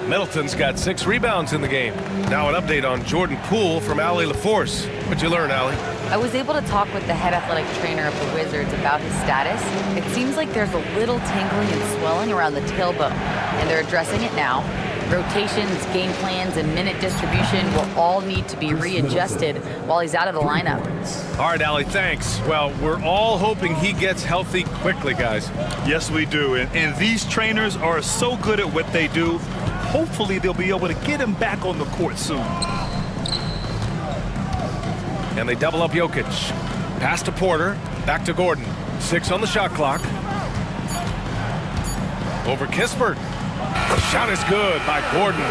Middleton's got 6 rebounds in the game. Now an update on Jordan Poole from Allie LaForce. What'd you learn, Allie? I was able to talk with the head athletic trainer of the Wizards about his status. It seems like there's a little tingling and swelling around the tailbone, and they're addressing it now. Rotations, game plans, and minute distribution will all need to be readjusted while he's out of the lineup. All right, Allie, thanks. Well, we're all hoping he gets healthy quickly, guys. Yes, we do. And these trainers are so good at what they do. Hopefully, they'll be able to get him back on the court soon. And they double up Jokic. Pass to Porter. Back to Gordon. 6 on the shot clock. Over Kispert. Shot is good by Gordon.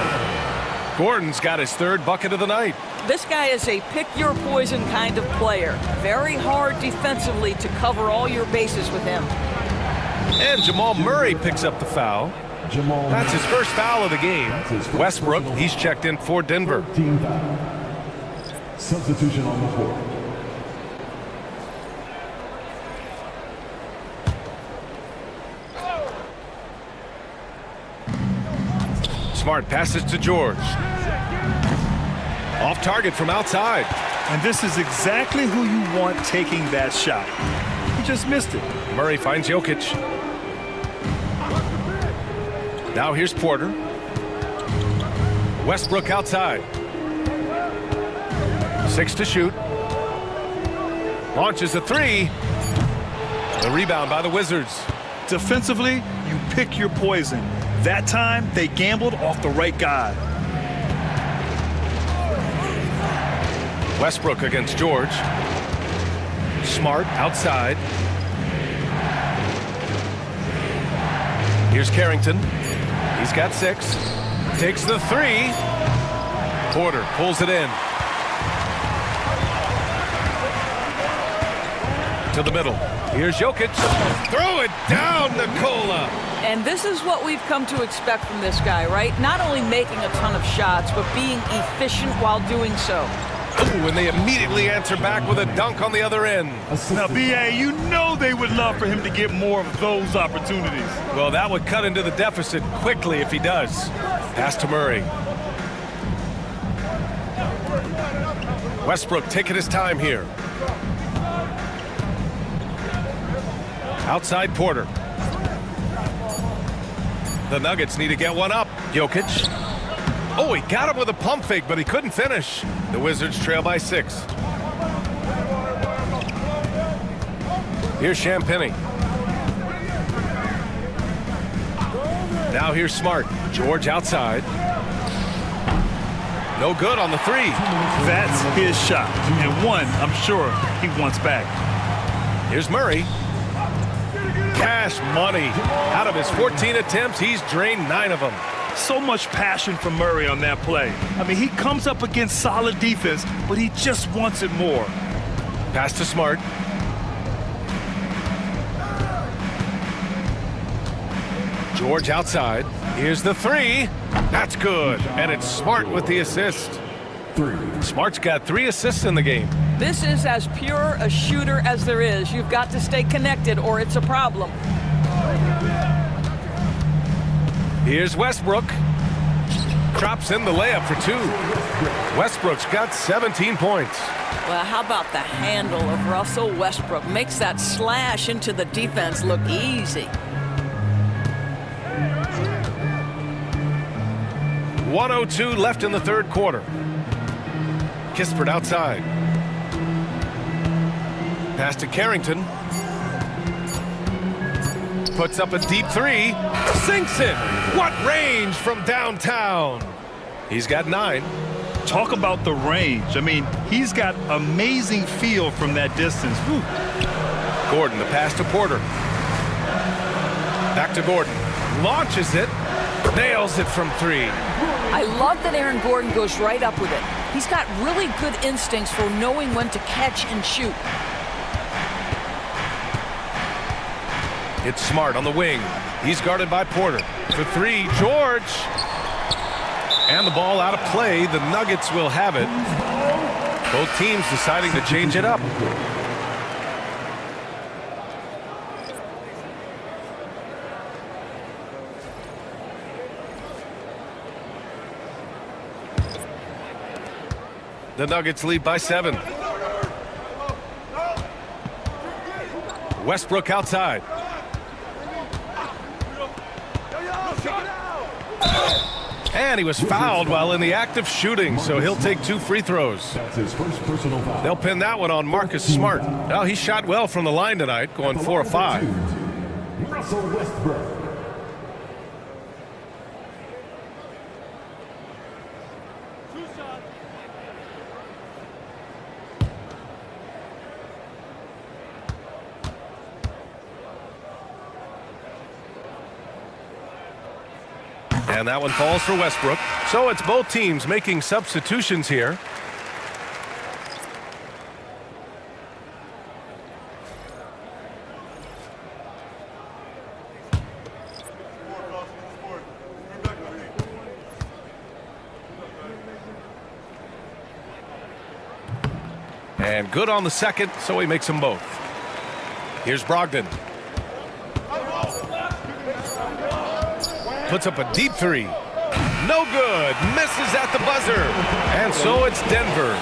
Gordon's got his 3rd bucket of the night. This guy is a pick-your-poison kind of player. Very hard defensively to cover all your bases with him. And Jamal Murray picks up the foul. That's his first foul of the game. Westbrook, he's checked in for Denver. Substitution on the court. Smart passes to George. Off target from outside. And this is exactly who you want taking that shot. He just missed it. Murray finds Jokic. Now here's Porter. Westbrook outside. 6 to shoot. Launches a 3. The rebound by the Wizards. Defensively, you pick your poison. That time, they gambled off the right guy. Westbrook against George. Smart outside. Here's Carrington. He's got 6. Takes the 3. Porter pulls it in. To the middle. Here's Jokic. Throw it down, Nikola. And this is what we've come to expect from this guy, right? Not only making a ton of shots, but being efficient while doing so. Ooh, and they immediately answer back with a dunk on the other end. Now, B.A., you know they would love for him to get more of those opportunities. Well, that would cut into the deficit quickly if he does. Pass to Murray. Westbrook taking his time here. Outside Porter. The Nuggets need to get one up. Jokic. Oh, he got him with a pump fake, but he couldn't finish. The Wizards trail by 6. Here's Champagnie. Now here's Smart. George outside. No good on the 3. That's his shot. And one, I'm sure, he wants back. Here's Murray. Cash money. Out of his 14 attempts, he's drained 9 of them. So much passion from Murray on that play. I mean, he comes up against solid defense, but he just wants it more. Pass to Smart. George outside. Here's the 3. That's good. And it's Smart with the assist. 3. Smart's got 3 assists in the game. This is as pure a shooter as there is. You've got to stay connected or it's a problem. Here's Westbrook. Drops in the layup for 2. Westbrook's got 17 points. Well, how about the handle of Russell Westbrook? Makes that slash into the defense look easy. 1:02 left in the 3rd quarter. Kispert outside. Pass to Carrington. Puts up a deep 3. Sinks it. What range from downtown. He's got 9. Talk about the range. I mean, he's got amazing feel from that distance. Whew. Gordon, the pass to Porter. Back to Gordon. Launches it. Nails it from 3. I love that Aaron Gordon goes right up with it. He's got really good instincts for knowing when to catch and shoot. It's Smart on the wing. He's guarded by Porter. For 3, George. And the ball out of play. The Nuggets will have it. Both teams deciding to change it up. The Nuggets lead by 7. Westbrook outside. And he was fouled while in the act of shooting, so he'll take 2 free throws. That's his first personal foul. They'll pin that one on Marcus Smart. Well, he shot well from the line tonight, going 4 of 5. Russell Westbrook. And that one falls for Westbrook. So it's both teams making substitutions here. And good on the second, so he makes them both. Here's Brogdon. Puts up a deep 3. No good. Misses at the buzzer. And so it's Denver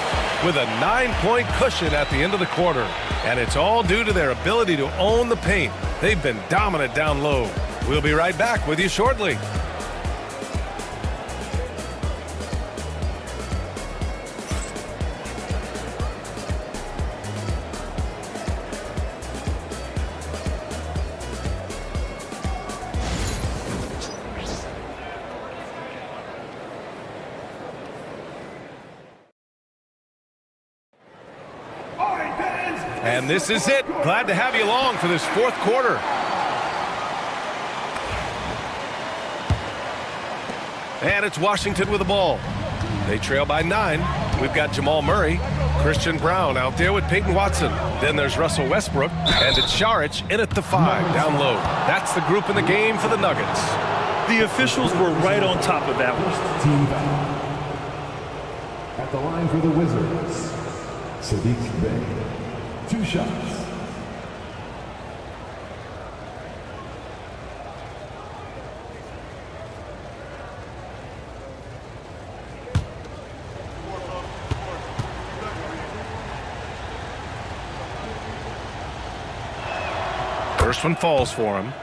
with a 9-point cushion at the end of the quarter. And it's all due to their ability to own the paint. They've been dominant down low. We'll be right back with you shortly. And this is it. Glad to have you along for this fourth quarter. And it's Washington with the ball. They trail by 9. We've got Jamal Murray, Christian Brown out there with Peyton Watson. Then there's Russell Westbrook, and it's Šarić in at the 5, down low. That's the group in the game for the Nuggets. The officials were right on top of that one. Team foul. At the line for the Wizards, Saddiq Bey. 2 shots. First one falls for him.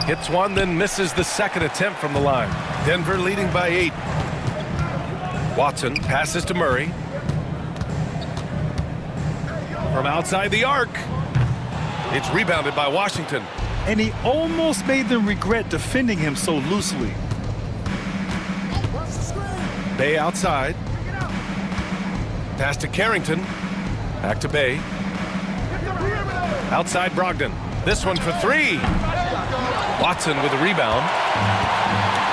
Hits one, then misses the second attempt from the line. Denver leading by 8. Watson passes to Murray. From outside the arc. It's rebounded by Washington. And he almost made them regret defending him so loosely. Bey outside. Pass to Carrington. Back to Bey. Outside Brogdon. This one for 3. Watson with a rebound.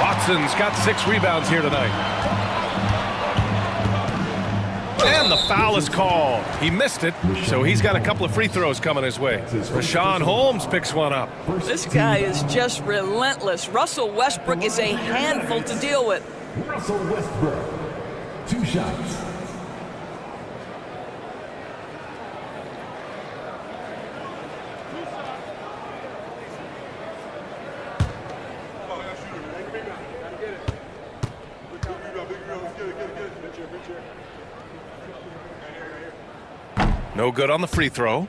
Watson's got 6 rebounds here tonight. And the foul is called. He missed it, so he's got a couple of free throws coming his way. Rashawn Holmes picks one up. This guy is just relentless. Russell Westbrook is a handful to deal with. Russell Westbrook. 2 shots. No good on the free throw.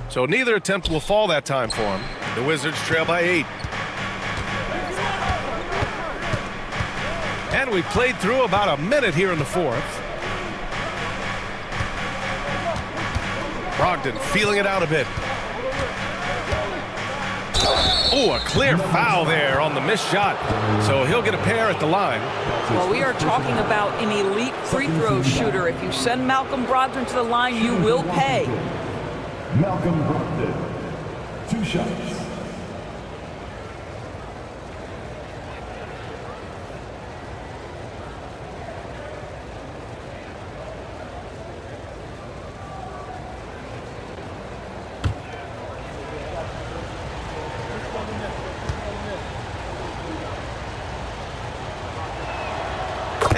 So neither attempt will fall that time for him. The Wizards trail by 8. And we played through about a minute here in the fourth. Brogdon feeling it out a bit. Oh, a clear foul there on the missed shot. So he'll get a pair at the line. Well, we are talking about an elite free throw shooter. If you send Malcolm Brogdon to the line, you will pay. Malcolm Brogdon. 2 shots.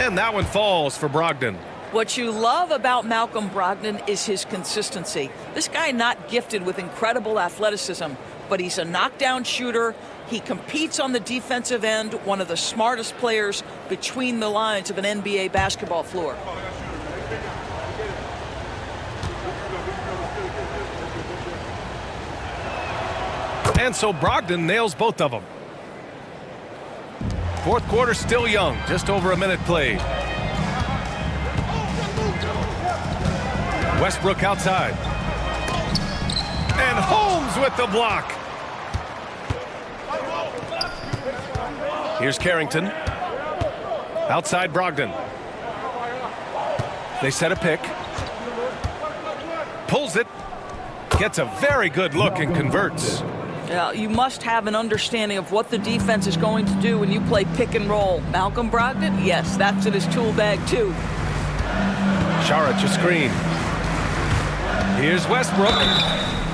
And that one falls for Brogdon. What you love about Malcolm Brogdon is his consistency. This guy not gifted with incredible athleticism, but he's a knockdown shooter. He competes on the defensive end, one of the smartest players between the lines of an NBA basketball floor. And so Brogdon nails both of them. Fourth quarter still young, just over a minute played. Westbrook outside. And Holmes with the block. Here's Carrington. Outside Brogdon. They set a pick. Pulls it. Gets a very good look and converts. You must have an understanding of what the defense is going to do when you play pick and roll. Malcolm Brogdon, yes, that's in his tool bag too. Šarić a screen. Here's Westbrook.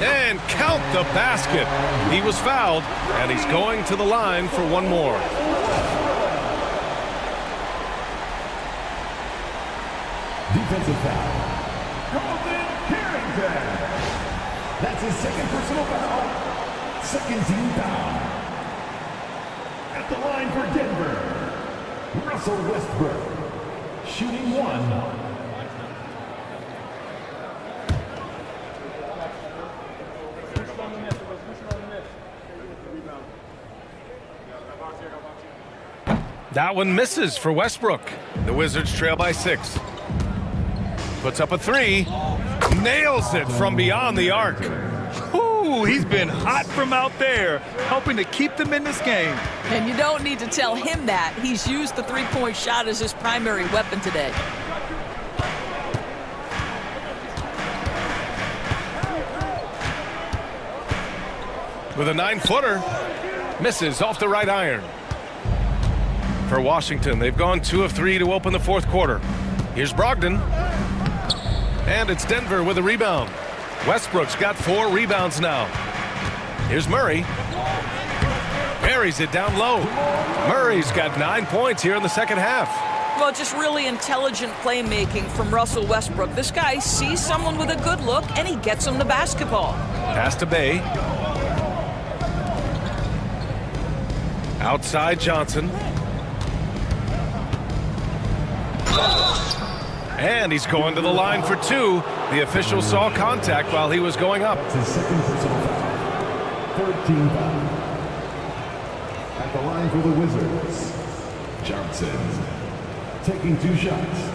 And count the basket. He was fouled, and he's going to the line for one more. Defensive foul. Carrington. That's his second personal foul. Second team foul. Russell Westbrook. Shooting 1. That one misses for Westbrook. The Wizards trail by 6. Puts up a 3. Nails it from beyond the arc. Ooh, he's been hot from out there, helping to keep them in this game. And you don't need to tell him that. He's used the three-point shot as his primary weapon today. With a 9-footer. Misses off the right iron. For Washington, they've gone 2 of 3 to open the fourth quarter. Here's Brogdon. And it's Denver with a rebound. Westbrook's got 4 rebounds now. Here's Murray. Buries it down low. Murray's got 9 points here in the second half. Well, just really intelligent playmaking from Russell Westbrook. This guy sees someone with a good look, and he gets him the basketball. Pass to Bay. Outside Johnson. And he's going to the line for 2. The official saw contact while he was going up. It's his second personal foul. Third team foul. At the line for the Wizards, Johnson taking 2 shots.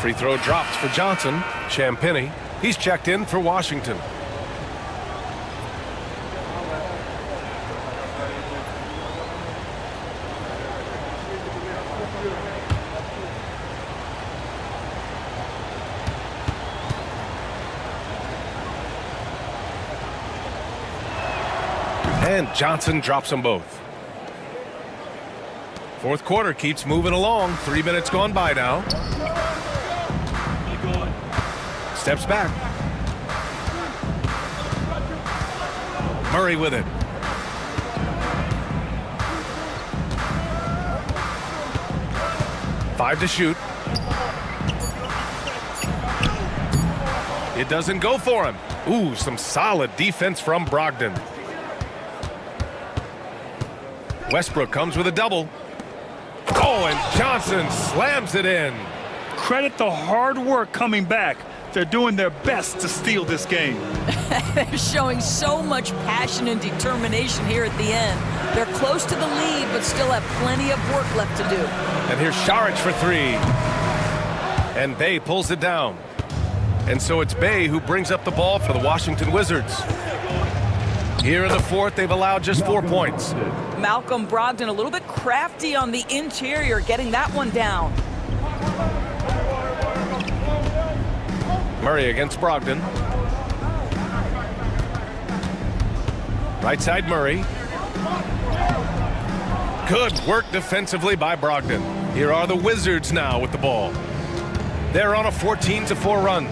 Free throw drops for Johnson. Champagny, he's checked in for Washington. And Johnson drops them both. Fourth quarter keeps moving along. 3 minutes gone by now. Steps back. Murray with it. Five to shoot. It doesn't go for him. Ooh, some solid defense from Brogdon. Westbrook comes with a double. Oh, and Johnson slams it in. Credit the hard work coming back. They're doing their best to steal this game. They're showing so much passion and determination here at the end. They're close to the lead, but still have plenty of work left to do. And here's Saric for 3. And Bay pulls it down. And so it's Bay who brings up the ball for the Washington Wizards. Here in the fourth, they've allowed just 4 points. Malcolm Brogdon a little bit crafty on the interior, getting that one down. Murray against Brogdon. Right side Murray. Good work defensively by Brogdon. Here are the Wizards now with the ball. They're on a 14-4 run.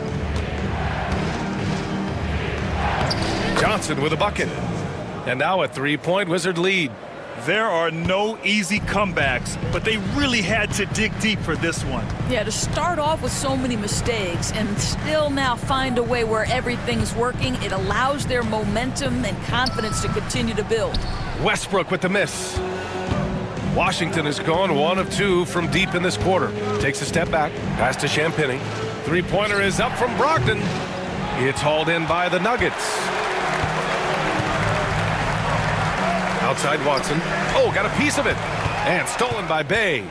Johnson with a bucket. And now a 3-point Wizard lead. There are no easy comebacks, but they really had to dig deep for this one. Yeah, to start off with so many mistakes and still now find a way where everything's working, it allows their momentum and confidence to continue to build. Westbrook with the miss. Washington has gone 1 of 2 from deep in this quarter. Takes a step back, pass to Champagny. 3-pointer is up from Brogdon. It's hauled in by the Nuggets. Outside Watson. Oh, got a piece of it. And stolen by Bay.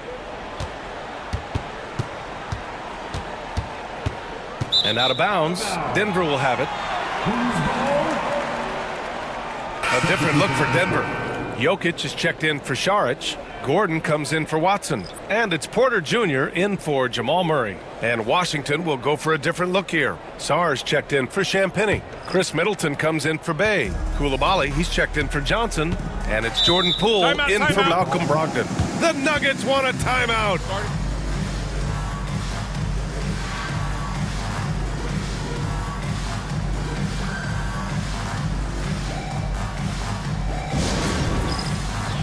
And out of bounds. Denver will have it. A different look for Denver. Jokic is checked in for Saric. Gordon comes in for Watson. And it's Porter Jr. in for Jamal Murray. And Washington will go for a different look here. Sarge checked in for Champagny. Chris Middleton comes in for Bay. Koulibaly, he's checked in for Johnson. And it's Jordan Poole in for Malcolm Brogdon. The Nuggets want a timeout.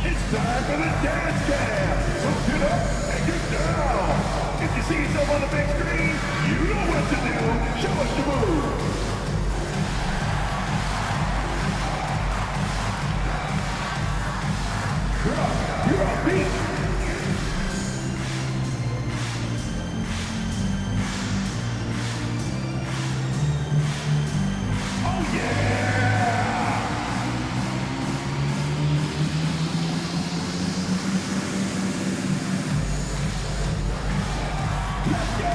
It's Time for the dance cam. So get up and get down. If you see yourself on the big screen, you know what to do. Show us the move. You're on beat. Oh yeah! Let's go!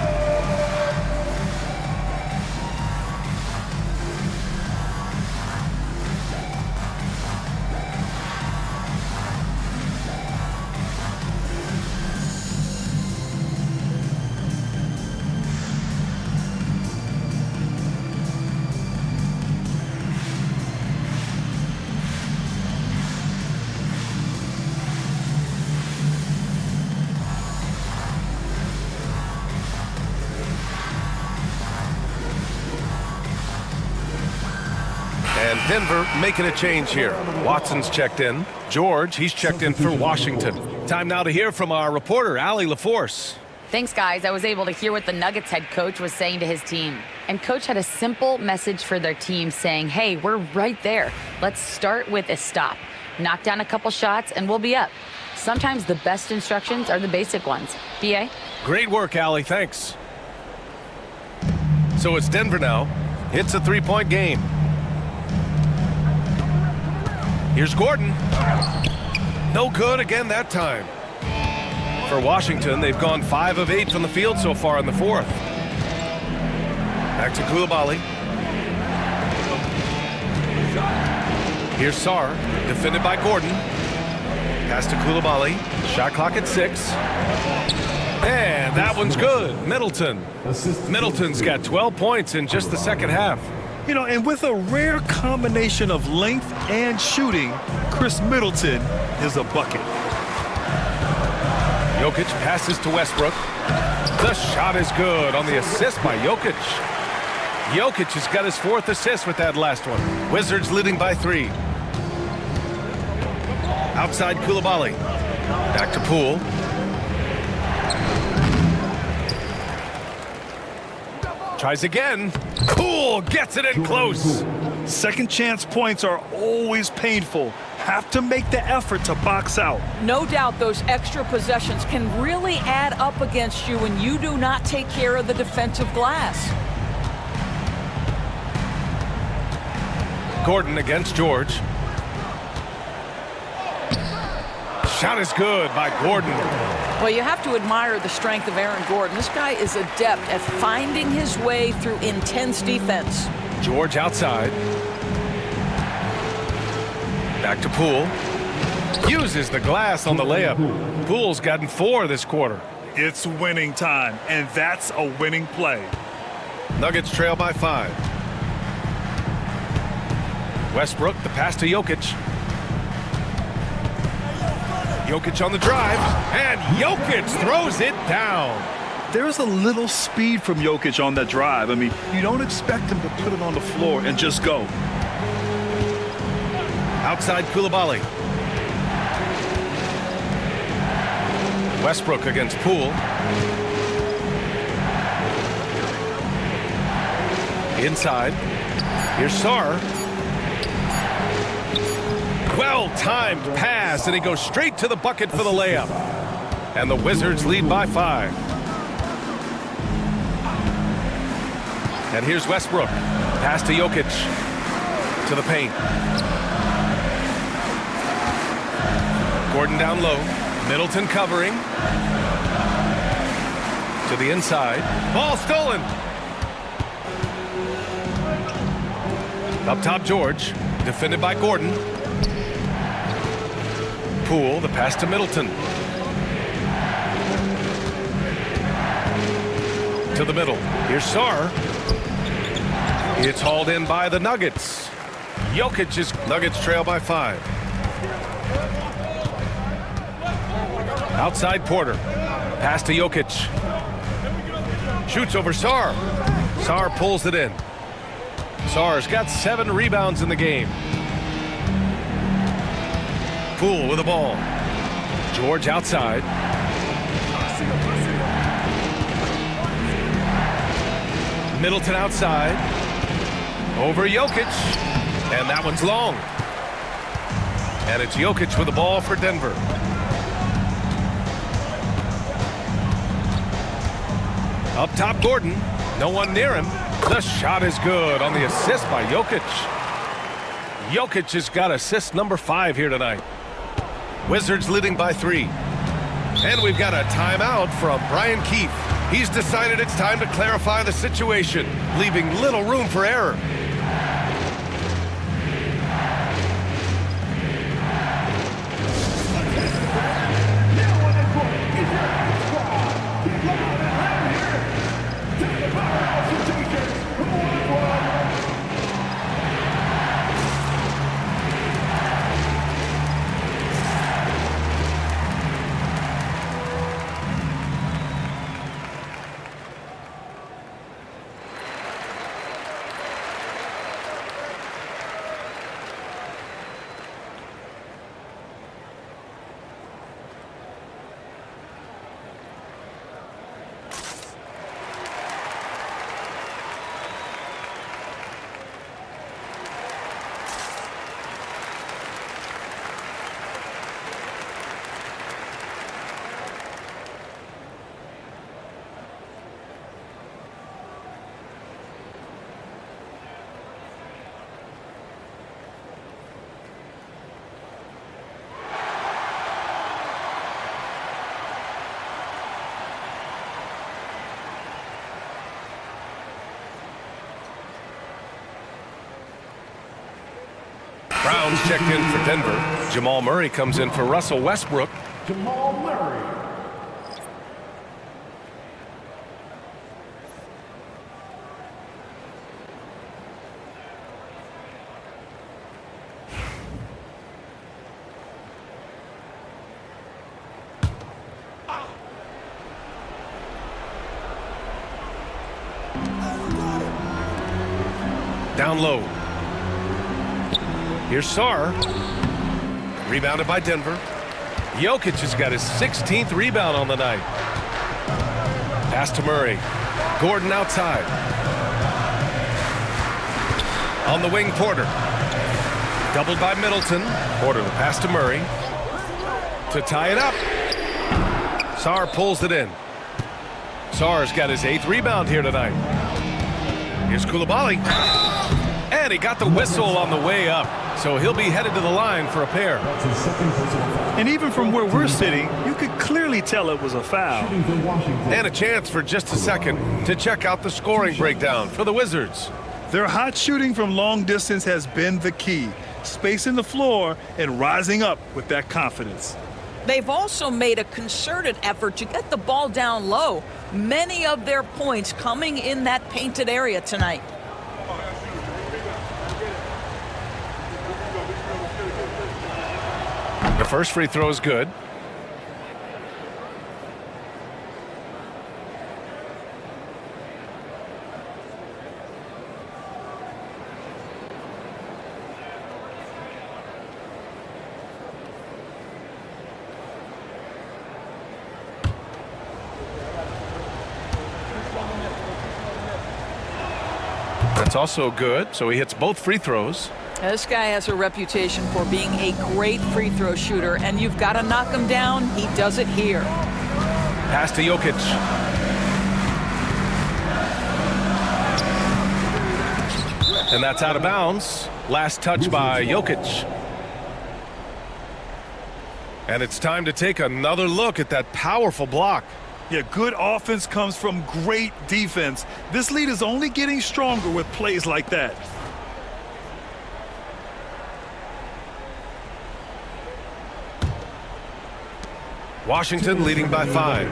And Denver making a change here. Watson's checked in. George, he's checked in for Washington. Time now to hear from our reporter, Allie LaForce. Thanks, guys. I was able to hear what the Nuggets head coach was saying to his team. And coach had a simple message for their team saying, hey, we're right there. Let's start with a stop. Knock down a couple shots and we'll be up. Sometimes the best instructions are the basic ones. B.A.? Great work, Allie. Thanks. So it's Denver now. It's a three-point game. Here's Gordon. No good again that time. For Washington, they've gone 5 of 8 from the field so far in the fourth. Back to Coulibaly. Here's Sarr, defended by Gordon. Pass to Coulibaly. Shot clock at 6. And that one's good. Middleton. Middleton's got 12 points in just the second half. You know, and with a rare combination of length and shooting, Chris Middleton is a bucket. Jokic passes to Westbrook. The shot is good on the assist by Jokic. Jokic has got his 4th assist with that last one. Wizards leading by 3. Outside Coulibaly. Back to Poole. Tries again. Poole gets it in close. Second chance points are always painful. Have to make the effort to box out. No doubt those extra possessions can really add up against you when you do not take care of the defensive glass. Gordon against George. Shot is good by Gordon. Well, you have to admire the strength of Aaron Gordon. This guy is adept at finding his way through intense defense. George outside. Back to Poole. Uses the glass on the layup. Poole's gotten 4 this quarter. It's winning time, and that's a winning play. Nuggets trail by 5. Westbrook, the pass to Jokic. Jokic on the drive, and Jokic throws it down. There's a little speed from Jokic on that drive. I mean, you don't expect him to put it on the floor and just go. Outside Coulibaly. Westbrook against Poole. Inside. Here's Sarr. Well-timed pass, and he goes straight to the bucket for the layup. And the Wizards lead by 5. And here's Westbrook. Pass to Jokic. To the paint. Gordon down low. Middleton covering. To the inside. Ball stolen. Up top, George. Defended by Gordon. Poole, the pass to Middleton. To the middle. Here's Sarr. It's hauled in by the Nuggets. Jokic is Nuggets trail by 5. Outside Porter. Pass to Jokic. Shoots over Sarr. Sarr pulls it in. Sarr's got 7 rebounds in the game. Poole with the ball. George outside. Middleton outside. Over Jokic. And that one's long. And it's Jokic with the ball for Denver. Up top, Gordon. No one near him. The shot is good on the assist by Jokic. Jokic has got assist number 5 here tonight. Wizards leading by 3. And we've got a timeout from Brian Keefe. He's decided it's time to clarify the situation, leaving little room for error. Brown's checked in for Denver. Jamal Murray comes in for Russell Westbrook. Jamal Murray. Down low. Here's Sarr. Rebounded by Denver. Jokic has got his 16th rebound on the night. Pass to Murray. Gordon outside. On the wing, Porter. Doubled by Middleton. Porter the pass to Murray. To tie it up. Sarr pulls it in. Sarr's got his 8th rebound here tonight. Here's Koulibaly. And he got the whistle on the way up. So he'll be headed to the line for a pair. And even from where we're sitting, you could clearly tell it was a foul. And a chance for just a second to check out the scoring breakdown for the Wizards. Their hot shooting from long distance has been the key. Spacing the floor and rising up with that confidence. They've also made a concerted effort to get the ball down low. Many of their points coming in that painted area tonight. The first free throw is good. That's also good, so he hits both free throws. This guy has a reputation for being a great free throw shooter, and you've got to knock him down. He does it here. Pass to Jokic. And that's out of bounds. Last touch by Jokic. And it's time to take another look at that powerful block. Yeah, good offense comes from great defense. This lead is only getting stronger with plays like that. Washington leading by 5.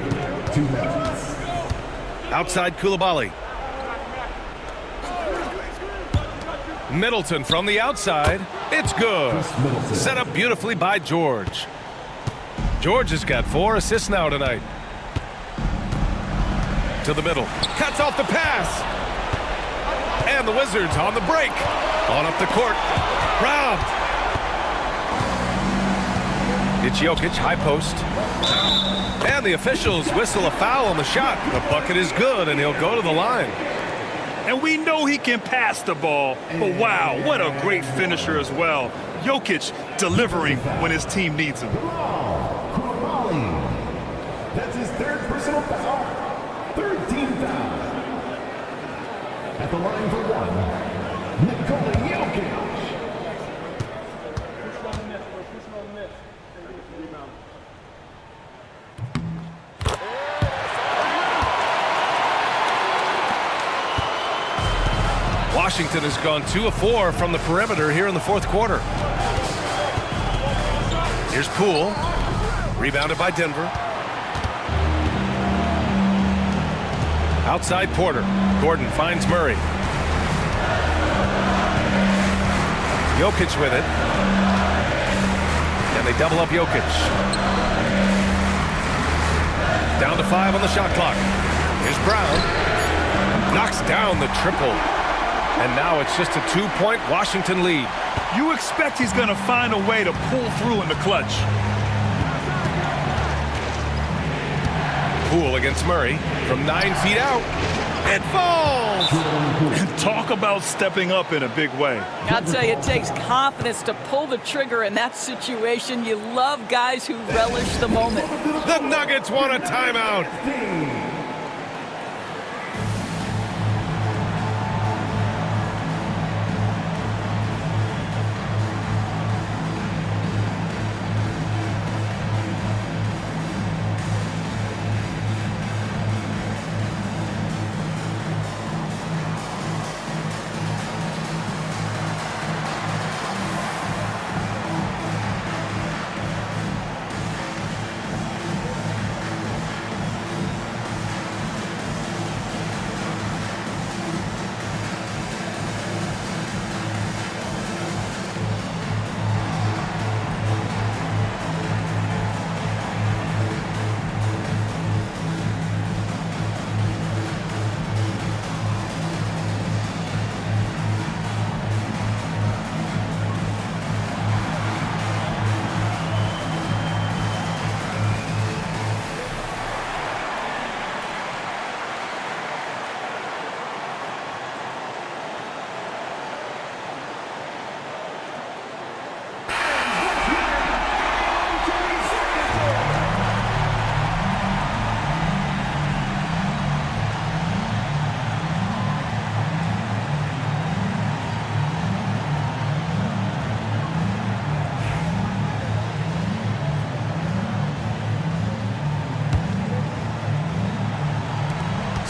Outside Koulibaly. Middleton from the outside. It's good. Set up beautifully by George. George has got 4 assists now tonight. To the middle. Cuts off the pass. And the Wizards on the break. On up the court. Robbed. It's Jokic, high post. And the officials whistle a foul on the shot. The bucket is good, and he'll go to the line. And we know he can pass the ball, but wow, what a great finisher as well. Jokic delivering when his team needs him. That's his third personal foul. Third team foul. At the line for one, Nikola Jokic. Washington has gone 2 of 4 from the perimeter here in the fourth quarter. Here's Poole. Rebounded by Denver. Outside Porter. Gordon finds Murray. Jokic with it. And they double up Jokic. Down to 5 on the shot clock. Here's Brown. Knocks down the triple. And now it's just a 2-point Washington lead. You expect he's going to find a way to pull through in the clutch. Poole against Murray from 9 feet out. It falls! Talk about stepping up in a big way. I'll tell you, it takes confidence to pull the trigger in that situation. You love guys who relish the moment. The Nuggets want a timeout.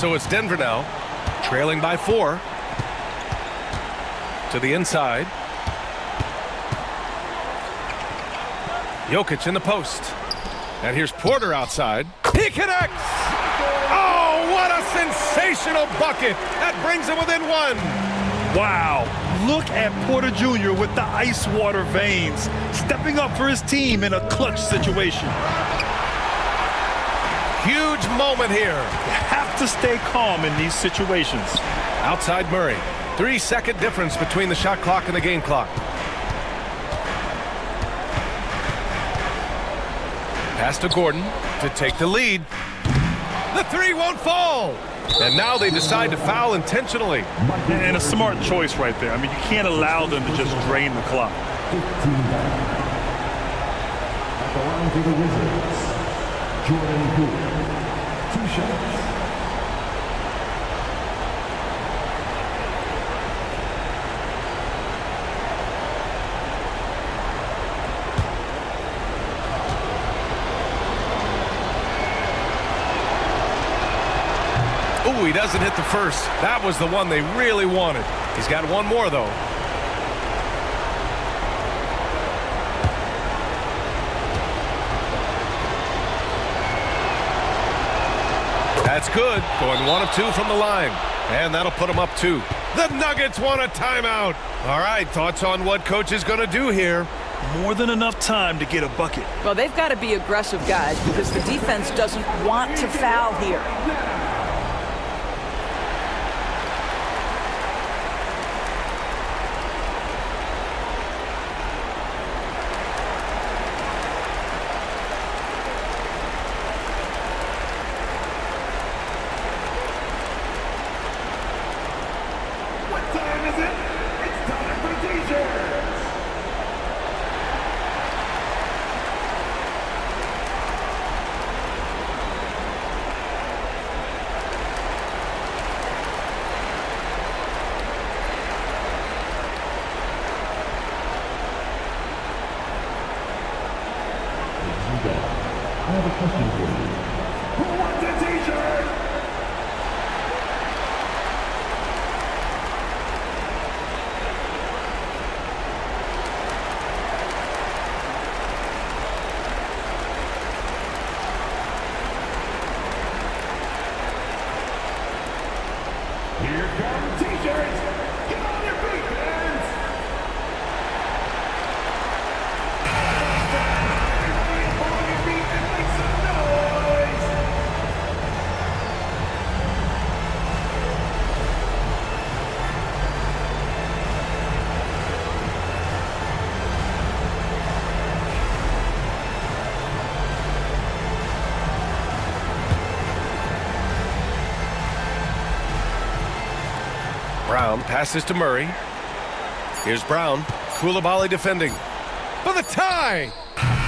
So it's Denver now, trailing by 4. To the inside. Jokic in the post. And here's Porter outside. He connects! Oh, what a sensational bucket! That brings him within 1. Wow, look at Porter Jr. with the ice water veins, stepping up for his team in a clutch situation. Huge moment here. You have to stay calm in these situations. Outside Murray. 3-second difference between the shot clock and the game clock. Pass to Gordon to take the lead. The 3 won't fall. And now they decide to foul intentionally. And a smart choice right there. I mean, you can't allow them to just drain the clock. At the line for the Wizards, Jordan Poole. 2 shots. Ooh, he doesn't hit the first. That was the one they really wanted. He's got one more, though. That's good. Going 1 of 2 from the line. And that'll put him up 2. The Nuggets want a timeout. All right, thoughts on what coach is going to do here? More than enough time to get a bucket. Well, they've got to be aggressive, guys, because the defense doesn't want to foul here. I have a question for you. Who wants a t-shirt? Here come t-shirts. Get on your feet, fans. Everybody up on your feet and make some noise. Brown passes to Murray. Here's Brown. Koulibaly defending. For the tie!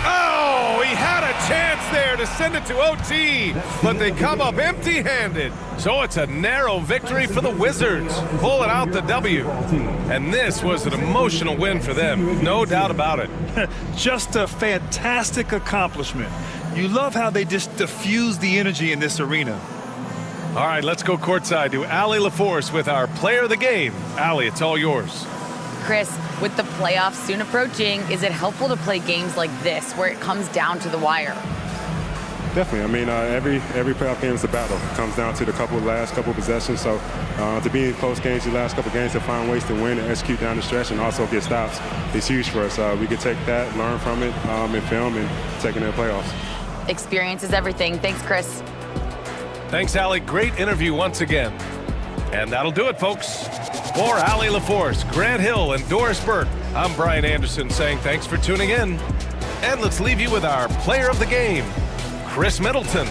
Oh, he had a chance there to send it to OT, but they come up empty-handed. So it's a narrow victory for the Wizards, pulling out the W. And this was an emotional win for them, no doubt about it. Just a fantastic accomplishment. You love how they just diffuse the energy in this arena. All right, let's go courtside to Allie LaForce with our player of the game. Allie, it's all yours. Chris, with the playoffs soon approaching, is it helpful to play games like this where it comes down to the wire? Definitely. I mean, every playoff game is a battle. It comes down to the last couple possessions. So to be in close games, the last couple games, to find ways to win and execute down the stretch and also get stops is huge for us. We can take that, learn from it in film, and take it in the playoffs. Experience is everything. Thanks, Chris. Thanks, Allie. Great interview once again. And that'll do it, folks. For Allie LaForce, Grant Hill, and Doris Burke, I'm Brian Anderson saying thanks for tuning in. And let's leave you with our player of the game, Chris Middleton.